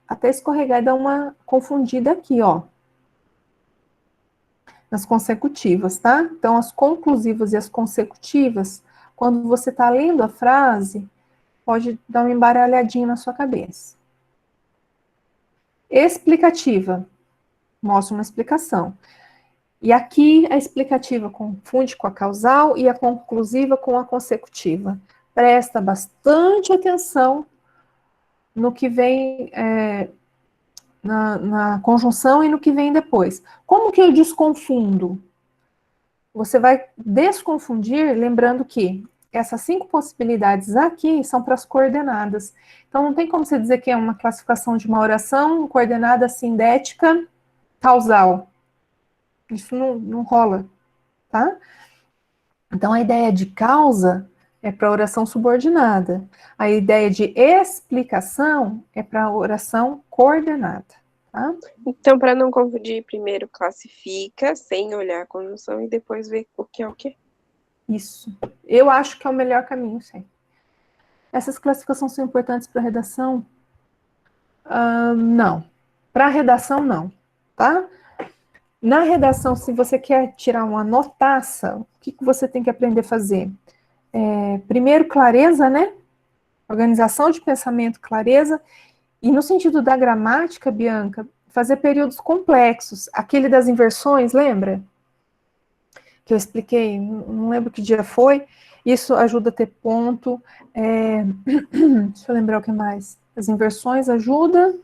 até escorregar e dar uma confundida aqui, ó. Nas consecutivas, tá? Então, as conclusivas e as consecutivas, quando você está lendo a frase, pode dar uma embaralhadinha na sua cabeça. Explicativa. Mostra uma explicação. E aqui a explicativa confunde com a causal e a conclusiva com a consecutiva. Presta bastante atenção no que vem na conjunção e no que vem depois. Como que eu desconfundo? Você vai desconfundir lembrando que essas 5 possibilidades aqui são para as coordenadas. Então, não tem como você dizer que é uma classificação de uma oração, coordenada sindética causal. Isso não rola, tá? Então, a ideia de causa é para oração subordinada. A ideia de explicação é para oração coordenada, tá? Então, para não confundir, primeiro classifica, sem olhar a conjunção, e depois ver o que é o quê. Isso. Eu acho que é o melhor caminho, sim. Essas classificações são importantes para a redação? Não. Para a redação, não, tá? Na redação, se você quer tirar uma notaça, o que você tem que aprender a fazer? Primeiro, clareza, né? Organização de pensamento, clareza. E no sentido da gramática, Bianca, fazer períodos complexos. Aquele das inversões, lembra? Que eu expliquei, não lembro que dia foi. Isso ajuda a ter ponto. Deixa eu lembrar o que mais. As inversões ajudam.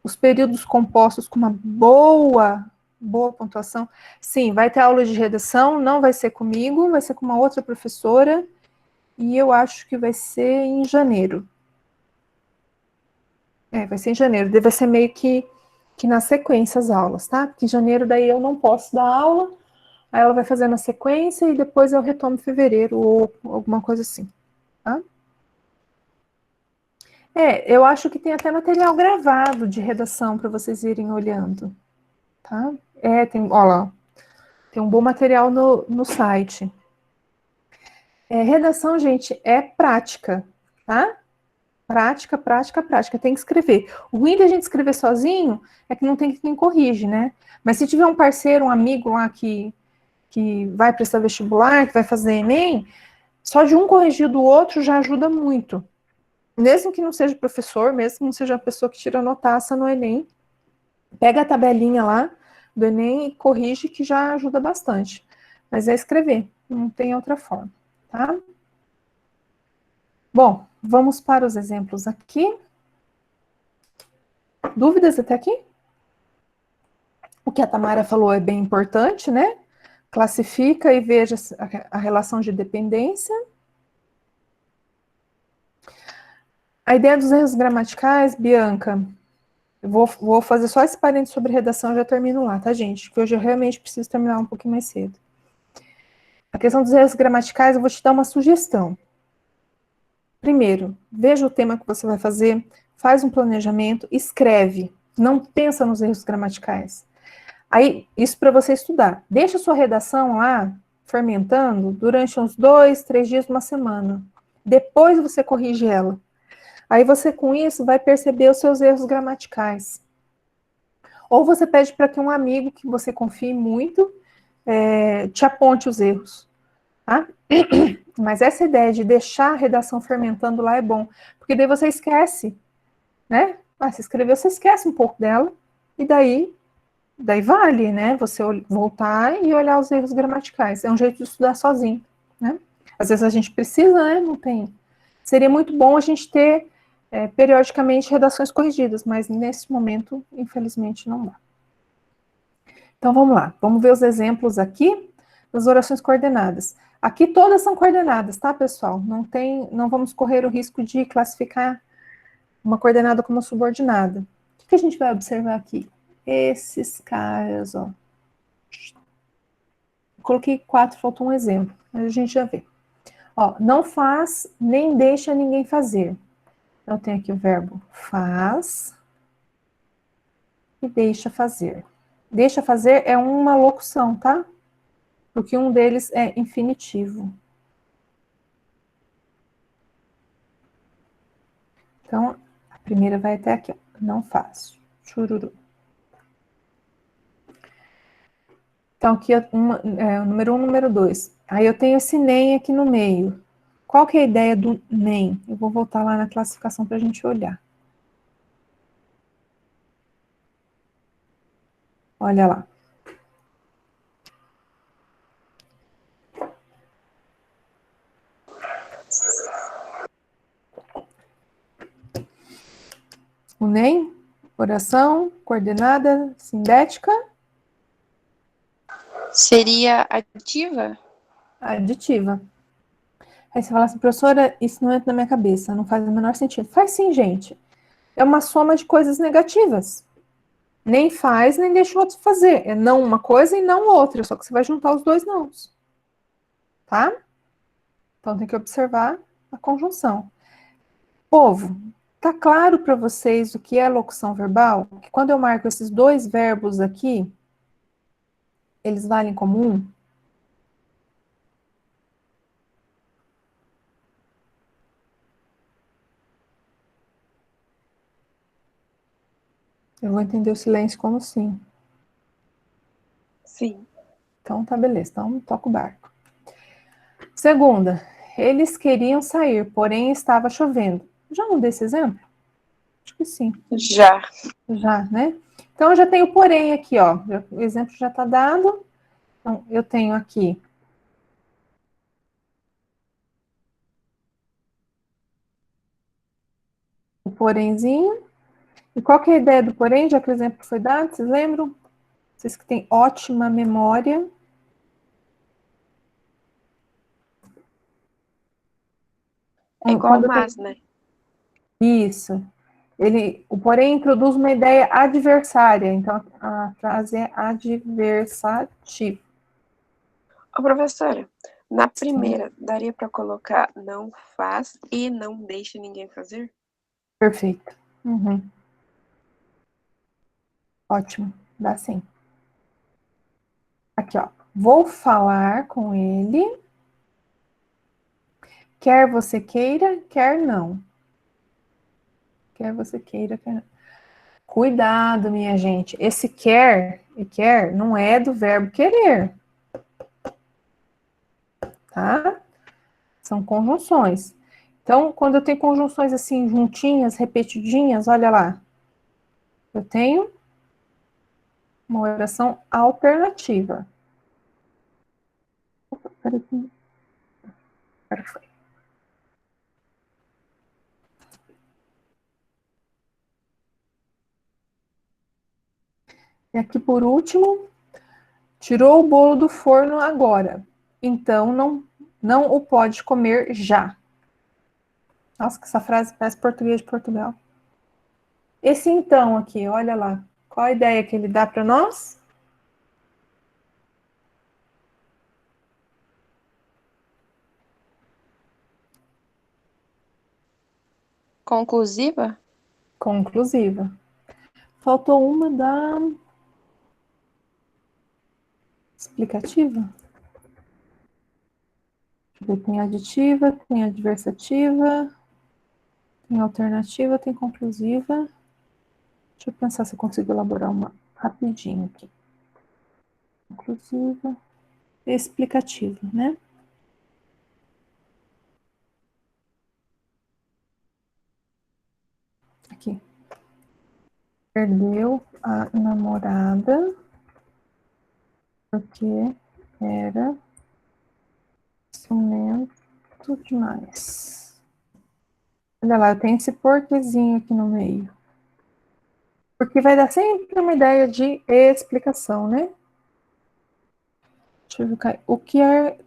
Os períodos compostos com uma boa pontuação. Sim, vai ter aula de redação, não vai ser comigo, vai ser com uma outra professora. E eu acho que vai ser em janeiro. Vai ser em janeiro. Deve ser meio que na sequência as aulas, tá? Porque em janeiro daí eu não posso dar aula, aí ela vai fazer na sequência e depois eu retomo em fevereiro ou alguma coisa assim, tá? Eu acho que tem até material gravado de redação para vocês irem olhando, tá? Tem, ó lá, tem um bom material no site. Redação, gente, é prática, tá? Prática, prática, prática. Tem que escrever. O ruim da gente escrever sozinho é que não tem quem corrige, né? Mas se tiver um parceiro, um amigo lá que vai prestar vestibular, que vai fazer Enem, só de um corrigir do outro já ajuda muito. Mesmo que não seja professor, mesmo que não seja a pessoa que tira a notaça no Enem, pega a tabelinha lá do Enem e corrige, que já ajuda bastante. Mas é escrever, não tem outra forma, tá? Bom, vamos para os exemplos aqui. Dúvidas até aqui? O que a Tamara falou é bem importante, né? Classifica e veja a relação de dependência. A ideia dos erros gramaticais, Bianca, eu vou fazer só esse parênteses sobre redação e já termino lá, tá, gente? Porque hoje eu realmente preciso terminar um pouquinho mais cedo. A questão dos erros gramaticais, eu vou te dar uma sugestão. Primeiro, veja o tema que você vai fazer, faz um planejamento, escreve. Não pensa nos erros gramaticais. Aí, isso para você estudar. Deixa a sua redação lá, fermentando, durante uns 2, 3 dias, uma semana. Depois você corrige ela. Aí você, com isso, vai perceber os seus erros gramaticais. Ou você pede para que um amigo que você confie muito te aponte os erros. Tá? Mas essa ideia de deixar a redação fermentando lá é bom, porque daí você esquece, né? Você escreveu, você esquece um pouco dela, e daí vale, né? Você voltar e olhar os erros gramaticais. É um jeito de estudar sozinho, né? Às vezes a gente precisa, né? Não tem. Seria muito bom a gente ter periodicamente redações corrigidas, mas nesse momento, infelizmente, não dá. Então vamos lá, vamos ver os exemplos aqui das orações coordenadas. Aqui todas são coordenadas, tá, pessoal? Não vamos correr o risco de classificar uma coordenada como subordinada. O que a gente vai observar aqui? Esses caras, ó. Coloquei 4, faltou um exemplo, mas a gente já vê. Ó, não faz, nem deixa ninguém fazer. Então, eu tenho aqui o verbo faz e deixa fazer. Deixa fazer é uma locução, tá? Porque um deles é infinitivo. Então, a primeira vai até aqui, ó. Não faz. Chururu. Então, aqui o número 1, número 2. Aí eu tenho esse nem aqui no meio. Qual que é a ideia do nem? Eu vou voltar lá na classificação para a gente olhar. Olha lá. O nem, oração, coordenada, sindética. Seria ativa? aditiva. Aí você fala assim, professora, isso não entra na minha cabeça, não faz o menor sentido. Faz sim, gente. É uma soma de coisas negativas. Nem faz, nem deixa o outro fazer. É não uma coisa e não outra, só que você vai juntar os dois nãos. Tá? Então tem que observar a conjunção. Povo, tá claro para vocês o que é locução verbal? Que quando eu marco esses dois verbos aqui, eles valem como um? Eu vou entender o silêncio como sim. Sim. Então tá beleza, então toca o barco. Segunda, eles queriam sair, porém estava chovendo. Já não dei esse exemplo? Acho que sim. Já. Já, né? Então eu já tenho porém aqui, ó. O exemplo já está dado. Então eu tenho aqui o porémzinho. E qual que é a ideia do porém, já que o exemplo foi dado? Vocês lembram? Vocês que têm ótima memória. É igual Quando mas, né? Isso. O porém introduz uma ideia adversária. Então a frase é adversativa. Ô, professora, na Sim. primeira, daria para colocar não faz e não deixe ninguém fazer? Perfeito. Uhum. Ótimo. Dá sim. Aqui, ó. Vou falar com ele. Quer você queira, quer não. Quer você queira, quer não. Cuidado, minha gente. Esse quer e quer não é do verbo querer, tá? São conjunções. Então, quando eu tenho conjunções assim, juntinhas, repetidinhas, olha lá. Eu tenho uma oração alternativa. Opa, peraí. Agora foi. E aqui, por último, tirou o bolo do forno agora. Então, não o pode comer já. Nossa, que essa frase parece português de Portugal. Esse então aqui, olha lá. Qual a ideia que ele dá para nós? Conclusiva? Conclusiva. Faltou uma da explicativa. Tem aditiva, tem adversativa, tem alternativa, tem conclusiva. Deixa eu pensar se eu consigo elaborar uma rapidinho aqui. Conclusiva e explicativa, né? Aqui. Perdeu a namorada porque era ciumento demais. Olha lá, eu tenho esse porquezinho aqui no meio. Porque vai dar sempre uma ideia de explicação, né? Deixa eu ver, Caio. O que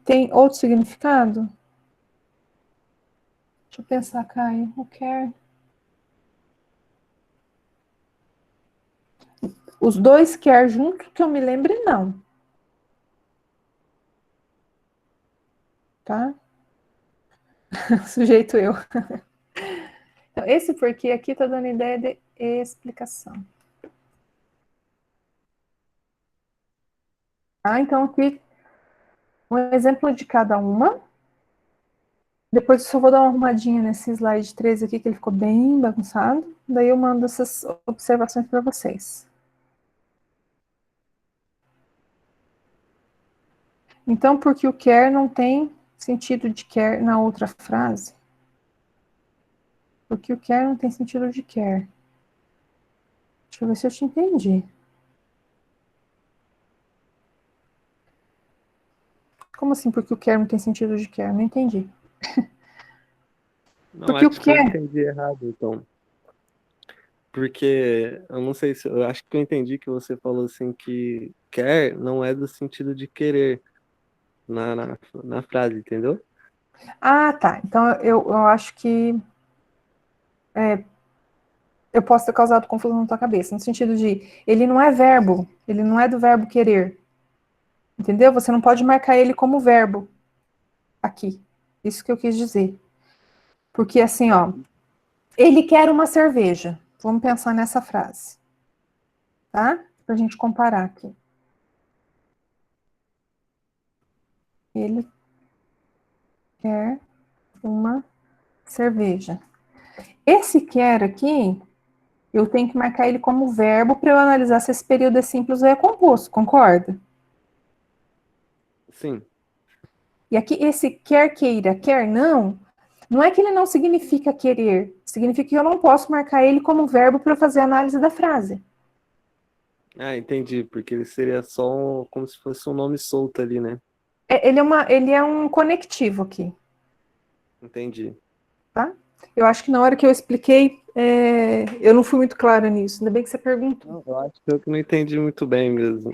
tem outro significado? Deixa eu pensar, Caio. O que é? Os dois quer junto, que eu me lembre, não. Tá? Sujeito eu. Então, esse porquê aqui tá dando ideia de explicação. Ah, então aqui um exemplo de cada uma. Depois eu só vou dar uma arrumadinha nesse slide 13 aqui, que ele ficou bem bagunçado. Daí eu mando essas observações para vocês. Então, porque o quer não tem sentido de quer na outra frase? Porque o quer não tem sentido de quer. Deixa eu ver se eu te entendi. Como assim, porque o quer não tem sentido de quer? Não entendi. Não, Porque o acho que eu quer. entendi errado, então. Porque eu não sei se. Eu acho que eu entendi que você falou assim que quer não é do sentido de querer. na frase, entendeu? Ah, tá. Então eu acho que eu posso ter causado confusão na tua cabeça, no sentido de ele não é verbo, ele não é do verbo querer, entendeu? Você não pode marcar ele como verbo aqui. Isso que eu quis dizer. Porque assim, ó, ele quer uma cerveja. Vamos pensar nessa frase, tá? Pra gente comparar aqui. Ele quer uma cerveja. Esse quer aqui, eu tenho que marcar ele como verbo para eu analisar se esse período é simples ou é composto, concorda? Sim, E aqui esse quer queira, quer não é que ele não significa querer, significa que eu não posso marcar ele como verbo para fazer a análise da frase. ah, entendi, porque ele seria só como se fosse um nome solto ali, né? Ele é um conectivo aqui, Entendi. tá? Eu acho que na hora que eu expliquei, eu não fui muito clara nisso, ainda bem que você perguntou. Não, eu acho que eu que não entendi muito bem mesmo.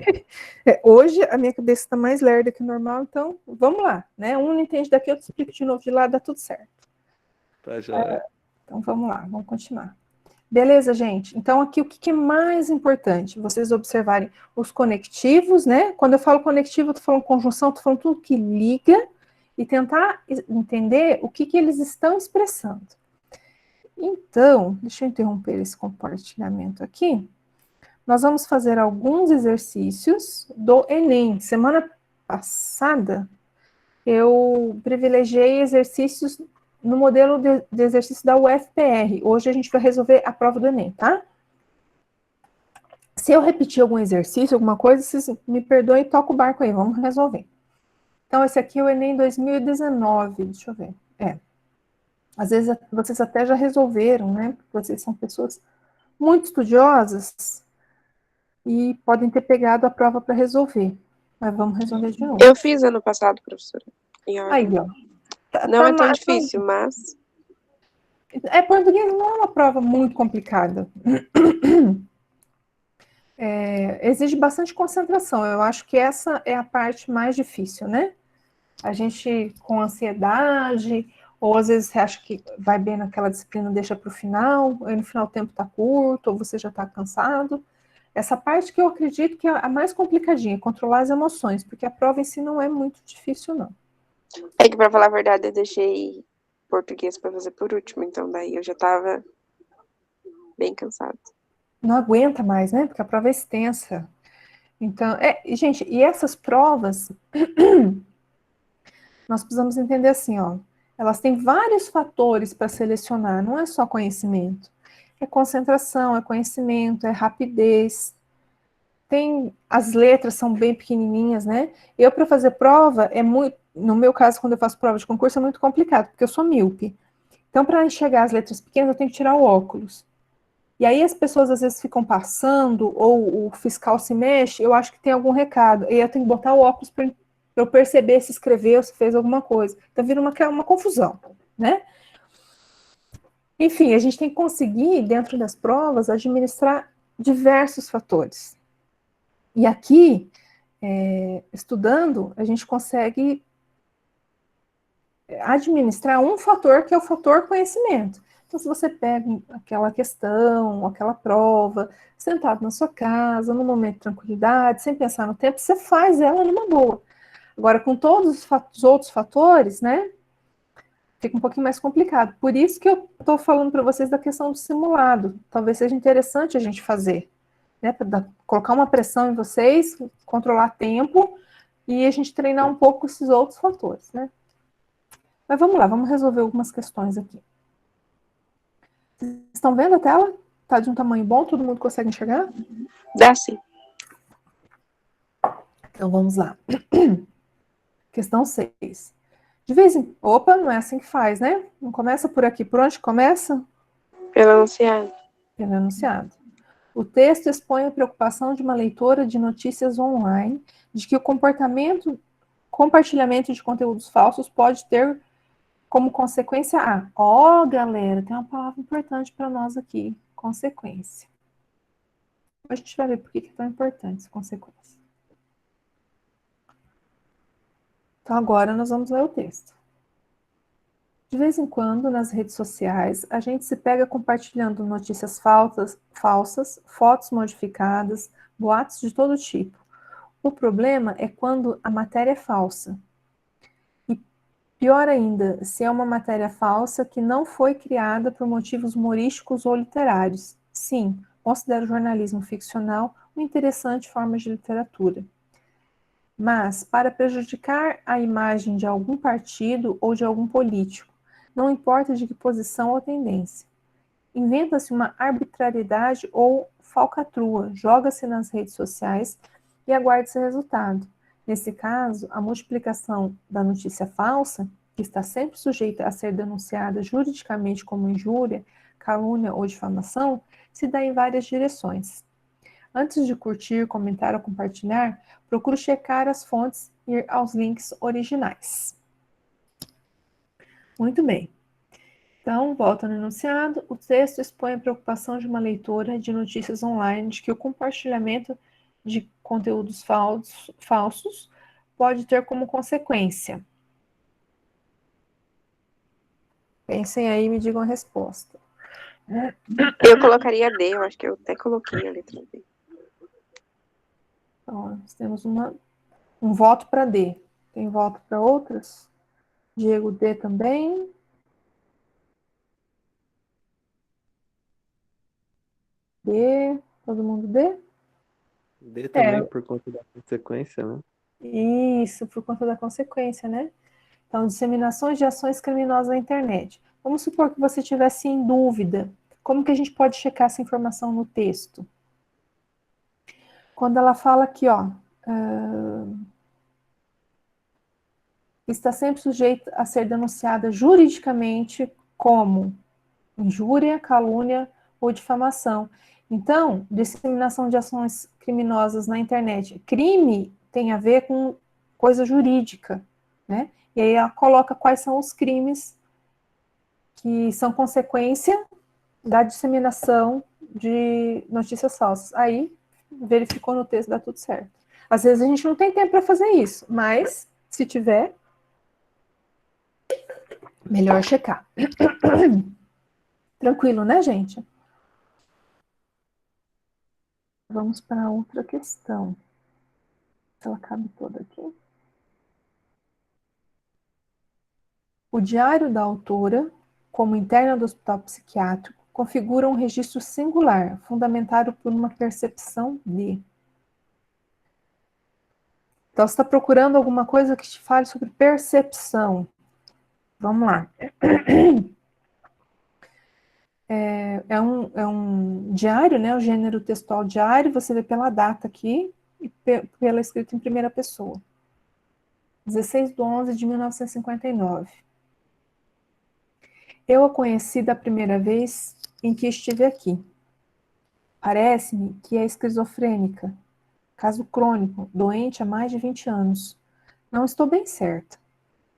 Hoje a minha cabeça está mais lerda que normal, então vamos lá, né? Um não entende daqui, eu te explico de novo de lá, dá tudo certo. Tá joia. Então vamos lá, vamos continuar. Beleza, gente? Então, aqui o que é mais importante? Vocês observarem os conectivos, né? Quando eu falo conectivo, eu tô falando conjunção, tô falando tudo que liga e tentar entender o que eles estão expressando. Então, deixa eu interromper esse compartilhamento aqui. Nós vamos fazer alguns exercícios do Enem. Semana passada, eu privilegiei exercícios no modelo de exercício da UFPR. Hoje a gente vai resolver a prova do Enem, tá? Se eu repetir algum exercício, alguma coisa, vocês me perdoem e toca o barco aí, vamos resolver. Então, esse aqui é o Enem 2019, deixa eu ver. Às vezes vocês até já resolveram, né? Porque vocês são pessoas muito estudiosas e podem ter pegado a prova para resolver. Mas vamos resolver de novo. Eu fiz ano passado, professora, em Aí, ordem. ó. Tá, Não é tão difícil, mas Português não é uma prova muito complicada. Exige bastante concentração. Eu acho que essa é a parte mais difícil, né? A gente com ansiedade, ou às vezes você acha que vai bem naquela disciplina, deixa para o final, aí no final o tempo está curto, ou você já está cansado. Essa parte que eu acredito que é a mais complicadinha, controlar as emoções, porque a prova em si não é muito difícil, não. é que, pra falar a verdade, eu deixei português pra fazer por último, então daí eu já tava bem cansada. Não aguenta mais, né? Porque a prova é extensa. Então, gente, e essas provas, nós precisamos entender assim, ó, elas têm vários fatores para selecionar, não é só conhecimento. É concentração, é conhecimento, é rapidez. As letras são bem pequenininhas, né? Eu, para fazer prova, no meu caso, quando eu faço prova de concurso, é muito complicado, porque eu sou míope. Então, para enxergar as letras pequenas, eu tenho que tirar o óculos. E aí as pessoas às vezes ficam passando, ou o fiscal se mexe, eu acho que tem algum recado. E eu tenho que botar o óculos para eu perceber se escreveu, se fez alguma coisa. Então vira uma confusão, né? Enfim, a gente tem que conseguir, dentro das provas, administrar diversos fatores. E aqui, estudando, a gente consegue administrar um fator que é o fator conhecimento. Então, se você pega aquela questão, aquela prova, sentado na sua casa, num momento de tranquilidade, sem pensar no tempo, você faz ela numa boa. Agora, com todos os outros fatores, né, fica um pouquinho mais complicado. Por isso que eu estou falando para vocês da questão do simulado. Talvez seja interessante a gente fazer, né, para colocar uma pressão em vocês, controlar tempo e a gente treinar um pouco esses outros fatores, né. Mas vamos lá, vamos resolver algumas questões aqui. Vocês estão vendo a tela? Tá de um tamanho bom? Todo mundo consegue enxergar? Dá sim. Então vamos lá. Questão 6. De vez em... Opa, não é assim que faz, né? Não começa por aqui. Por onde começa? Pelo anunciado. Pelo enunciado. O texto expõe a preocupação de uma leitora de notícias online de que o compartilhamento de conteúdos falsos pode ter como consequência a... Ó, galera, tem uma palavra importante para nós aqui. Consequência. A gente vai ver por que é tão importante essa consequência. Então, agora nós vamos ler o texto. De vez em quando, nas redes sociais, a gente se pega compartilhando notícias falsas, fotos modificadas, boatos de todo tipo. O problema é quando a matéria é falsa. E pior ainda, se é uma matéria falsa que não foi criada por motivos humorísticos ou literários. Sim, considero o jornalismo ficcional uma interessante forma de literatura. Mas, para prejudicar a imagem de algum partido ou de algum político, não importa de que posição ou tendência. Inventa-se uma arbitrariedade ou falcatrua, joga-se nas redes sociais e aguarda-se resultado. Nesse caso, a multiplicação da notícia falsa, que está sempre sujeita a ser denunciada juridicamente como injúria, calúnia ou difamação, se dá em várias direções. Antes de curtir, comentar ou compartilhar, procure checar as fontes e ir aos links originais. Muito bem. Então, volta no enunciado. O texto expõe a preocupação de uma leitora de notícias online de que o compartilhamento de conteúdos falsos pode ter como consequência. Pensem aí e me digam a resposta. Eu colocaria D, eu acho que eu até coloquei a letra D. Então, nós temos um voto para D. Tem voto para outras? Diego, D também. D, todo mundo D? D também por conta da consequência, né? Isso, por conta da consequência, né? Então, disseminações de ações criminosas na internet. Vamos supor que você estivesse em dúvida. Como que a gente pode checar essa informação no texto? Quando ela fala aqui, ó, está sempre sujeita a ser denunciada juridicamente como injúria, calúnia ou difamação. Então, disseminação de ações criminosas na internet. Crime tem a ver com coisa jurídica, né? E aí ela coloca quais são os crimes que são consequência da disseminação de notícias falsas. Aí, verificou no texto, dá tudo certo. Às vezes a gente não tem tempo para fazer isso, mas se tiver, melhor checar. Tranquilo, né, gente? Vamos para outra questão. Se ela cabe toda aqui. O diário da autora, como interna do hospital psiquiátrico, configura um registro singular, fundamentado por uma percepção de. Então, você está procurando alguma coisa que te fale sobre percepção. Vamos lá. É um diário, né? O gênero textual diário, você vê pela data aqui e pela escrita em primeira pessoa. 16/11/1959. Eu a conheci da primeira vez em que estive aqui. Parece-me que é esquizofrênica, caso crônico, doente há mais de 20 anos. Não estou bem certa.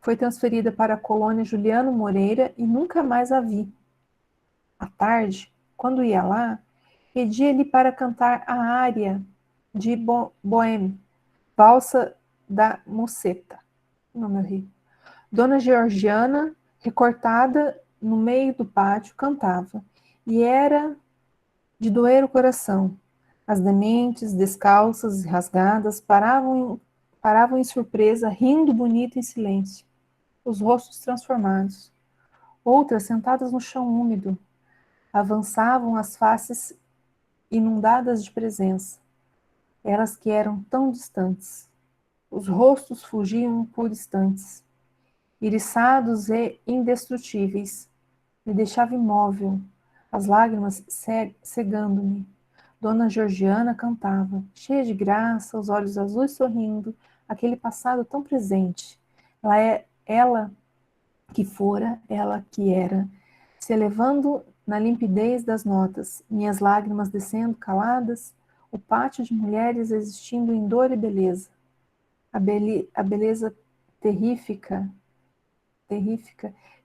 Foi transferida para a colônia Juliano Moreira e nunca mais a vi. À tarde, quando ia lá, pedia-lhe para cantar a área de Bohème, Valsa da Musseta. Não, meu rio. Dona Georgiana, recortada no meio do pátio, cantava. E era de doer o coração. As dementes, descalças e rasgadas, paravam em surpresa, rindo bonito em silêncio, os rostos transformados. Outras, sentadas no chão úmido, avançavam as faces inundadas de presença, elas que eram tão distantes. Os rostos fugiam por instantes, iriçados e indestrutíveis. Me deixava imóvel, as lágrimas cegando-me. Dona Georgiana cantava, cheia de graça, os olhos azuis sorrindo, aquele passado tão presente. Ela que fora, ela que era, se elevando na limpidez das notas, minhas lágrimas descendo caladas, o pátio de mulheres existindo em dor e beleza. A beleza terrífica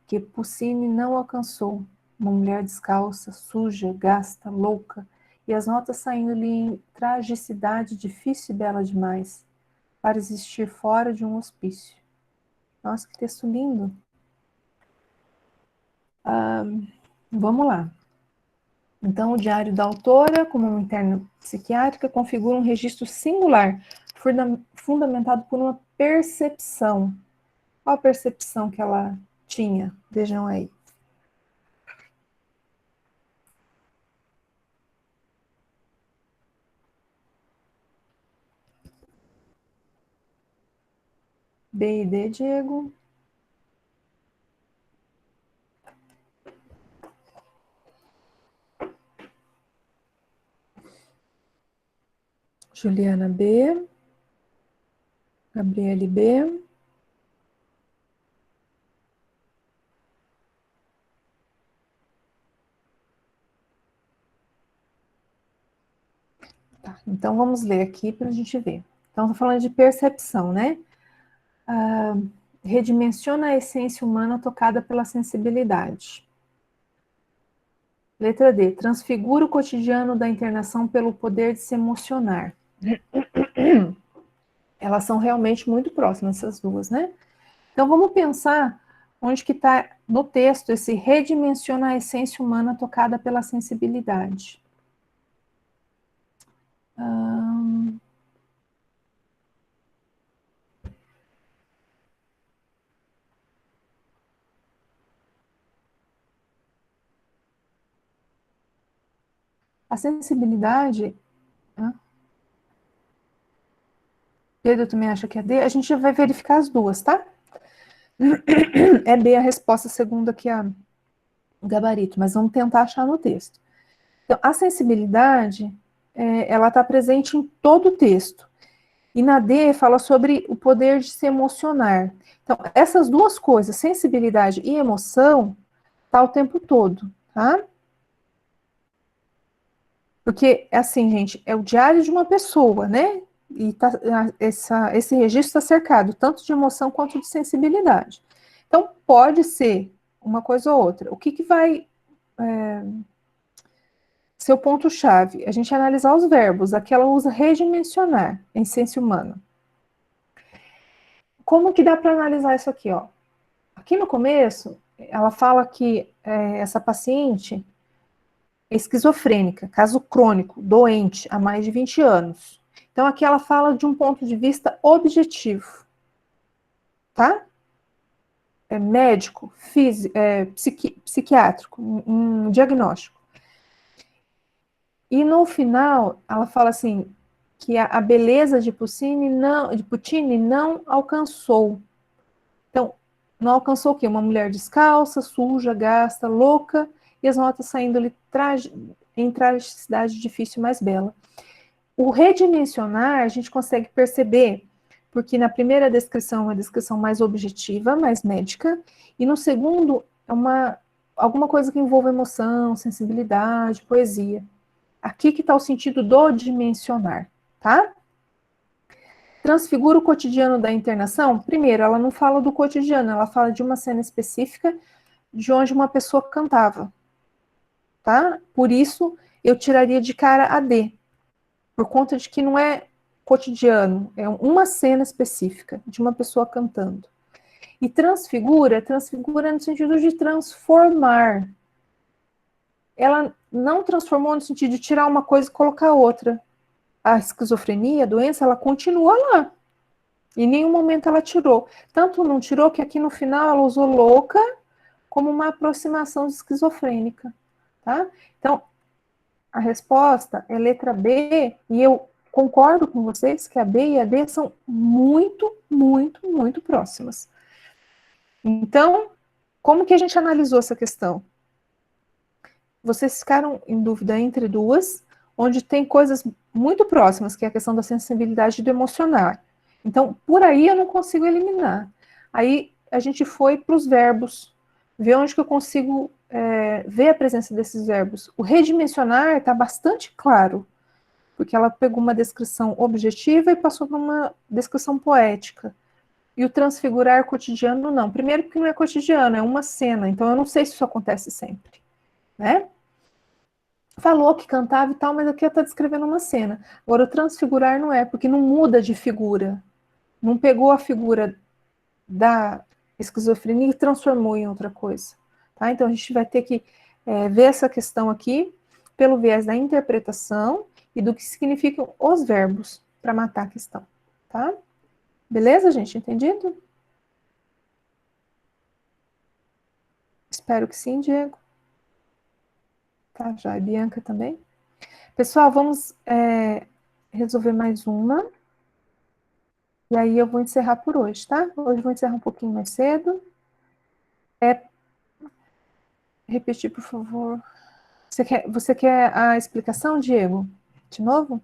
que Puccini não alcançou, uma mulher descalça, suja, gasta, louca, e as notas saindo-lhe em tragicidade difícil e bela demais, para existir fora de um hospício. Nossa, que texto lindo. Vamos lá. Então, o diário da autora, como uma interna psiquiátrica, configura um registro singular, fundamentado por uma percepção. Qual a percepção que ela tinha? Vejam aí. B e D, Diego. Juliana B. Gabriele B. Tá, então vamos ler aqui para a gente ver. Então, estou falando de percepção, né? Redimensiona a essência humana tocada pela sensibilidade. Letra D. Transfigura o cotidiano da internação pelo poder de se emocionar. Elas são realmente muito próximas, essas duas, né? Então, vamos pensar onde que está no texto esse redimensiona a essência humana tocada pela sensibilidade. A sensibilidade... Pedro também acha que é D? A gente vai verificar as duas, tá? É B a resposta segundo aqui o gabarito, mas vamos tentar achar no texto. Então, a sensibilidade, ela está presente em todo o texto. E na D fala sobre o poder de se emocionar. Então, essas duas coisas, sensibilidade e emoção, tá o tempo todo, tá? Porque, assim, gente, é o diário de uma pessoa, né? E esse registro está cercado tanto de emoção quanto de sensibilidade. Então, pode ser uma coisa ou outra. O que vai ser o ponto-chave? A gente analisar os verbos. Aqui ela usa redimensionar, em essência humana. Como que dá para analisar isso aqui, ó? Aqui no começo, ela fala que essa paciente é esquizofrênica, caso crônico, doente, há mais de 20 anos. Então, aqui ela fala de um ponto de vista objetivo, tá? É médico, psiquiátrico, um diagnóstico. E no final, ela fala assim, que a beleza de Puccini não alcançou. Então, não alcançou o quê? Uma mulher descalça, suja, gasta, louca, e as notas saindo ali em tragicidade difícil, mais bela. O redimensionar, a gente consegue perceber, porque na primeira descrição é uma descrição mais objetiva, mais médica, e no segundo é alguma coisa que envolve emoção, sensibilidade, poesia. Aqui que está o sentido do dimensionar, tá? Transfigura o cotidiano da internação? Primeiro, ela não fala do cotidiano, ela fala de uma cena específica de onde uma pessoa cantava, tá? Por isso, eu tiraria de cara a D, por conta de que não é cotidiano, é uma cena específica de uma pessoa cantando. E transfigura no sentido de transformar. Ela não transformou no sentido de tirar uma coisa e colocar outra. A esquizofrenia, a doença, ela continua lá. Em nenhum momento ela tirou. Tanto não tirou que aqui no final ela usou louca como uma aproximação de esquizofrênica, tá? Então, a resposta é letra B, e eu concordo com vocês que a B e a D são muito, muito, muito próximas. Então, como que a gente analisou essa questão? Vocês ficaram em dúvida entre duas, onde tem coisas muito próximas, que é a questão da sensibilidade e do emocional. Então, por aí eu não consigo eliminar. Aí a gente foi para os verbos, ver onde que eu consigo ver a presença desses verbos. O redimensionar está bastante claro, porque ela pegou uma descrição objetiva e passou para uma descrição poética. E o transfigurar cotidiano, não. Primeiro porque não é cotidiano, é uma cena, então eu não sei se isso acontece sempre, né? Falou que cantava e tal, mas aqui está descrevendo uma cena. Agora, o transfigurar não é, porque não muda de figura. Não pegou a figura da esquizofrenia e transformou em outra coisa. Tá? Então, a gente vai ter que ver essa questão aqui pelo viés da interpretação e do que significam os verbos para matar a questão. Tá? Beleza, gente? Entendido? Espero que sim, Diego. Tá, já. E Bianca também. Pessoal, vamos resolver mais uma. E aí eu vou encerrar por hoje, tá? Hoje eu vou encerrar um pouquinho mais cedo. Repetir, por favor. Você quer a explicação, Diego? De novo?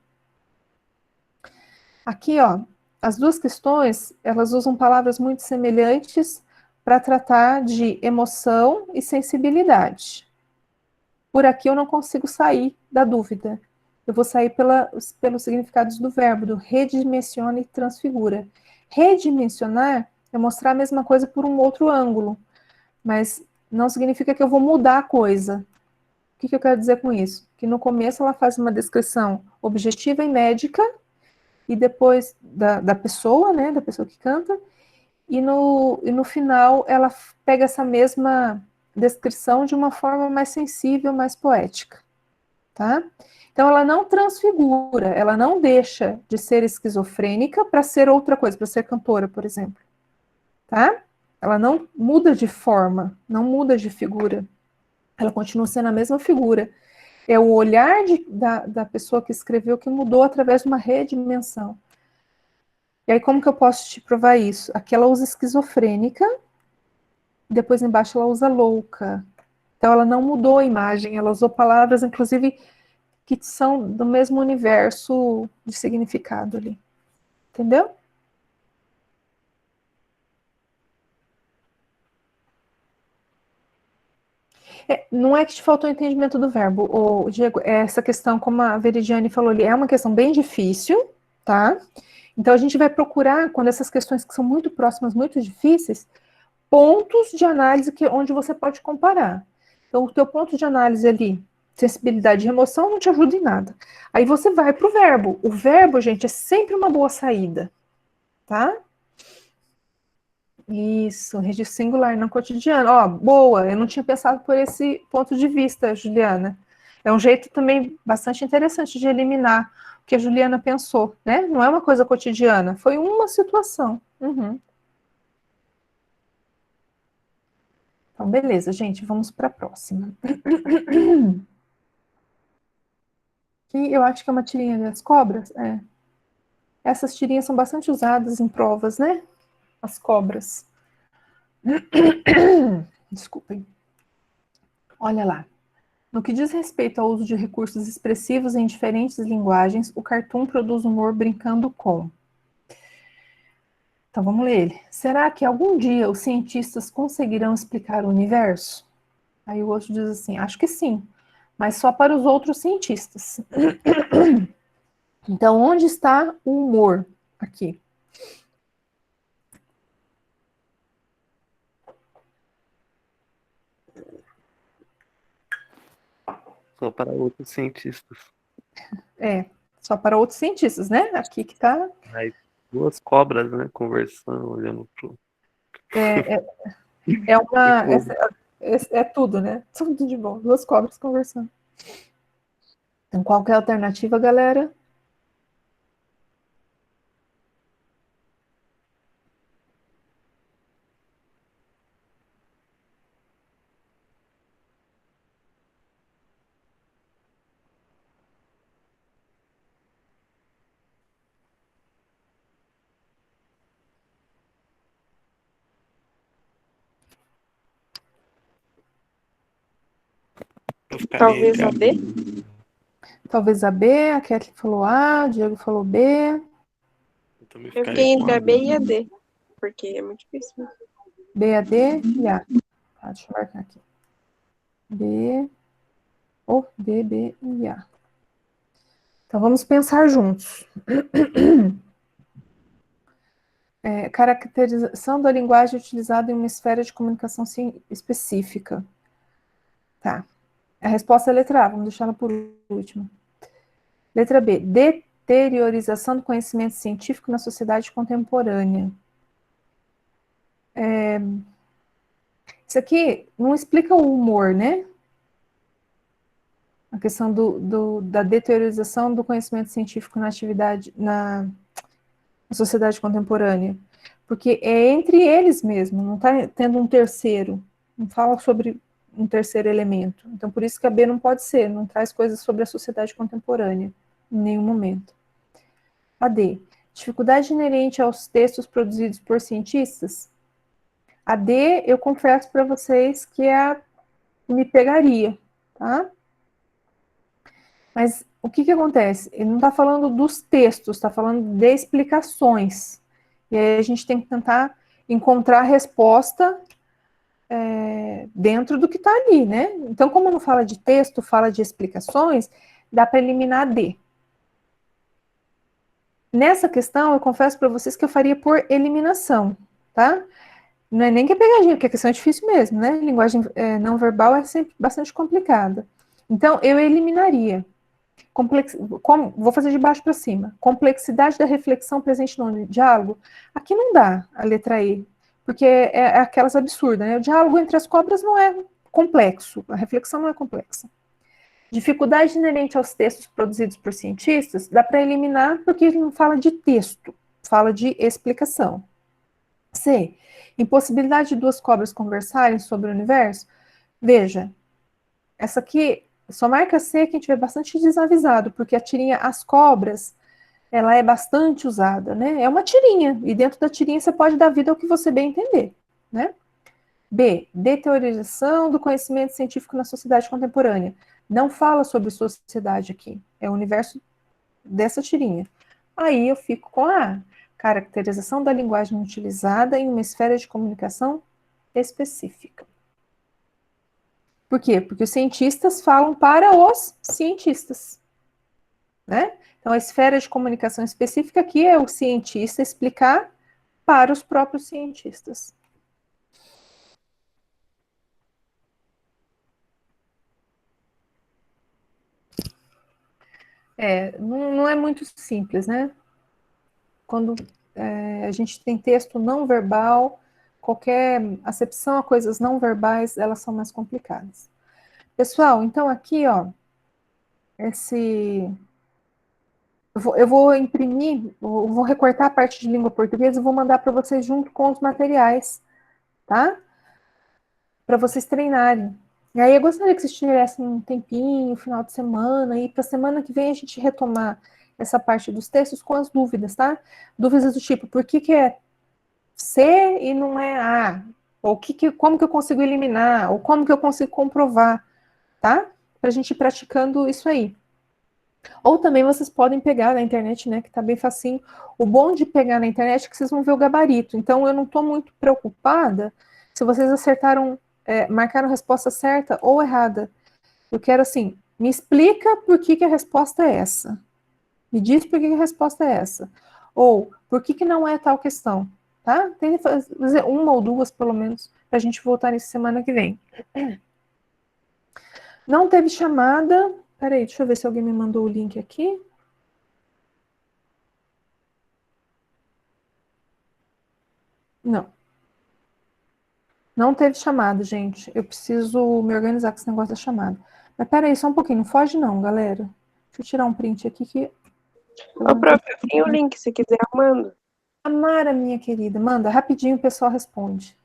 Aqui, ó, as duas questões, elas usam palavras muito semelhantes para tratar de emoção e sensibilidade. Por aqui eu não consigo sair da dúvida. Eu vou sair pelos significados do verbo, do redimensiona e transfigura. Redimensionar é mostrar a mesma coisa por um outro ângulo, mas não significa que eu vou mudar a coisa. O que eu quero dizer com isso? Que no começo ela faz uma descrição objetiva e médica, e depois da pessoa, né, da pessoa que canta, e no final ela pega essa mesma descrição de uma forma mais sensível, mais poética, tá? Então ela não transfigura, ela não deixa de ser esquizofrênica para ser outra coisa, para ser cantora, por exemplo, tá? Ela não muda de forma, não muda de figura, ela continua sendo a mesma figura. É o olhar da pessoa que escreveu que mudou através de uma redimensão. E aí, como que eu posso te provar isso? Aqui ela usa esquizofrênica, depois embaixo ela usa louca. Então, ela não mudou a imagem, ela usou palavras, inclusive, que são do mesmo universo de significado ali. Entendeu? Não é que te faltou entendimento do verbo, Diego, essa questão, como a Veridiane falou ali, é uma questão bem difícil, tá? Então, a gente vai procurar, quando essas questões que são muito próximas, muito difíceis, pontos de análise onde você pode comparar. Então, o teu ponto de análise ali, sensibilidade e emoção, não te ajuda em nada. Aí você vai para o verbo. O verbo, gente, é sempre uma boa saída, tá? Isso, registro singular, não cotidiano. Ó, boa, eu não tinha pensado por esse ponto de vista, Juliana. É um jeito também bastante interessante de eliminar o que a Juliana pensou, né? Não é uma coisa cotidiana, foi uma situação. Uhum. Então, beleza, gente, vamos para a próxima. Que eu acho que é uma tirinha das cobras. Essas tirinhas são bastante usadas em provas, né? As cobras. Desculpem. Olha lá. No que diz respeito ao uso de recursos expressivos em diferentes linguagens, o cartoon produz humor brincando com. Então vamos ler ele. Será que algum dia os cientistas conseguirão explicar o universo? Aí o outro diz assim, acho que sim, mas só para os outros cientistas. Então, onde está o humor aqui? Só para outros cientistas. Só para outros cientistas, né? Aqui que está. Aí, duas cobras, né, conversando, olhando pro... É uma. É tudo, né? Tudo de bom. Duas cobras conversando. Então, qual que é a alternativa, galera? Talvez a D? Talvez a B, a Kathleen falou A, o Diego falou B. Eu fiquei entre a B e a D, porque é muito difícil. B, A, D e A. Tá, deixa eu marcar aqui. B, D, B e A. Então, vamos pensar juntos. Caracterização da linguagem utilizada em uma esfera de comunicação específica. Tá. A resposta é a letra A, vamos deixar ela por último. Letra B, deteriorização do conhecimento científico na sociedade contemporânea. Isso aqui não explica o humor, né? A questão da deteriorização do conhecimento científico na atividade, na sociedade contemporânea. Porque é entre eles mesmo, não está tendo um terceiro. Não fala sobre um terceiro elemento. Então, por isso que a B não pode ser, não traz coisas sobre a sociedade contemporânea, em nenhum momento. A D. Dificuldade inerente aos textos produzidos por cientistas. A D, eu confesso para vocês que me pegaria, tá? Mas o que acontece? Ele não está falando dos textos, está falando de explicações. E aí a gente tem que tentar encontrar a resposta dentro do que está ali, né? Então, como não fala de texto, fala de explicações, dá para eliminar a D. Nessa questão, eu confesso para vocês que eu faria por eliminação, tá? Não é nem que é pegadinha, porque a questão é difícil mesmo, né? Linguagem não verbal é sempre bastante complicada. Então, eu eliminaria. Vou fazer de baixo para cima. Complexidade da reflexão presente no diálogo. Aqui não dá a letra E, porque é aquelas absurdas, né? O diálogo entre as cobras não é complexo, a reflexão não é complexa. Dificuldade inerente aos textos produzidos por cientistas, dá para eliminar porque ele não fala de texto, fala de explicação. C. Impossibilidade de duas cobras conversarem sobre o universo. Veja, essa aqui só marca C que a gente vê bastante desavisado, porque a tirinha As Cobras, ela é bastante usada, né? É uma tirinha, e dentro da tirinha você pode dar vida ao que você bem entender, né? B. Deteriorização do conhecimento científico na sociedade contemporânea. Não fala sobre sociedade aqui, é o universo dessa tirinha. Aí eu fico com a caracterização da linguagem utilizada em uma esfera de comunicação específica. Por quê? Porque os cientistas falam para os cientistas, né? Então, a esfera de comunicação específica aqui é o cientista explicar para os próprios cientistas. Não é muito simples, né? Quando a gente tem texto não verbal, qualquer acepção a coisas não verbais, elas são mais complicadas. Pessoal, então aqui, ó, eu vou imprimir, eu vou recortar a parte de língua portuguesa e vou mandar para vocês junto com os materiais, tá? Para vocês treinarem. E aí eu gostaria que vocês tivessem um tempinho, final de semana, e para a semana que vem a gente retomar essa parte dos textos com as dúvidas, tá? Dúvidas do tipo, por que é C e não é A? Ou como que eu consigo eliminar? Ou como que eu consigo comprovar? Tá? Para a gente ir praticando isso aí. Ou também vocês podem pegar na internet, né, que tá bem facinho. O bom de pegar na internet é que vocês vão ver o gabarito. Então, eu não estou muito preocupada se vocês acertaram, marcaram a resposta certa ou errada. Eu quero, assim, me explica por que a resposta é essa. Me diz por que a resposta é essa. Ou, por que não é tal questão. Tá? Tem que fazer uma ou duas, pelo menos, para a gente voltar nessa semana que vem. Não teve chamada. Peraí, deixa eu ver se alguém me mandou o link aqui. Não. Não teve chamada, gente. Eu preciso me organizar com esse negócio da chamada. Mas peraí, só um pouquinho. Não foge não, galera. Deixa eu tirar um print aqui que... Ô, prof, eu tenho o link. Se quiser, eu mando. Amara, minha querida. Manda, rapidinho o pessoal responde.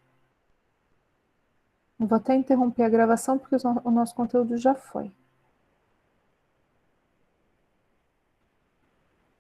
Eu vou até interromper a gravação porque o nosso conteúdo já foi.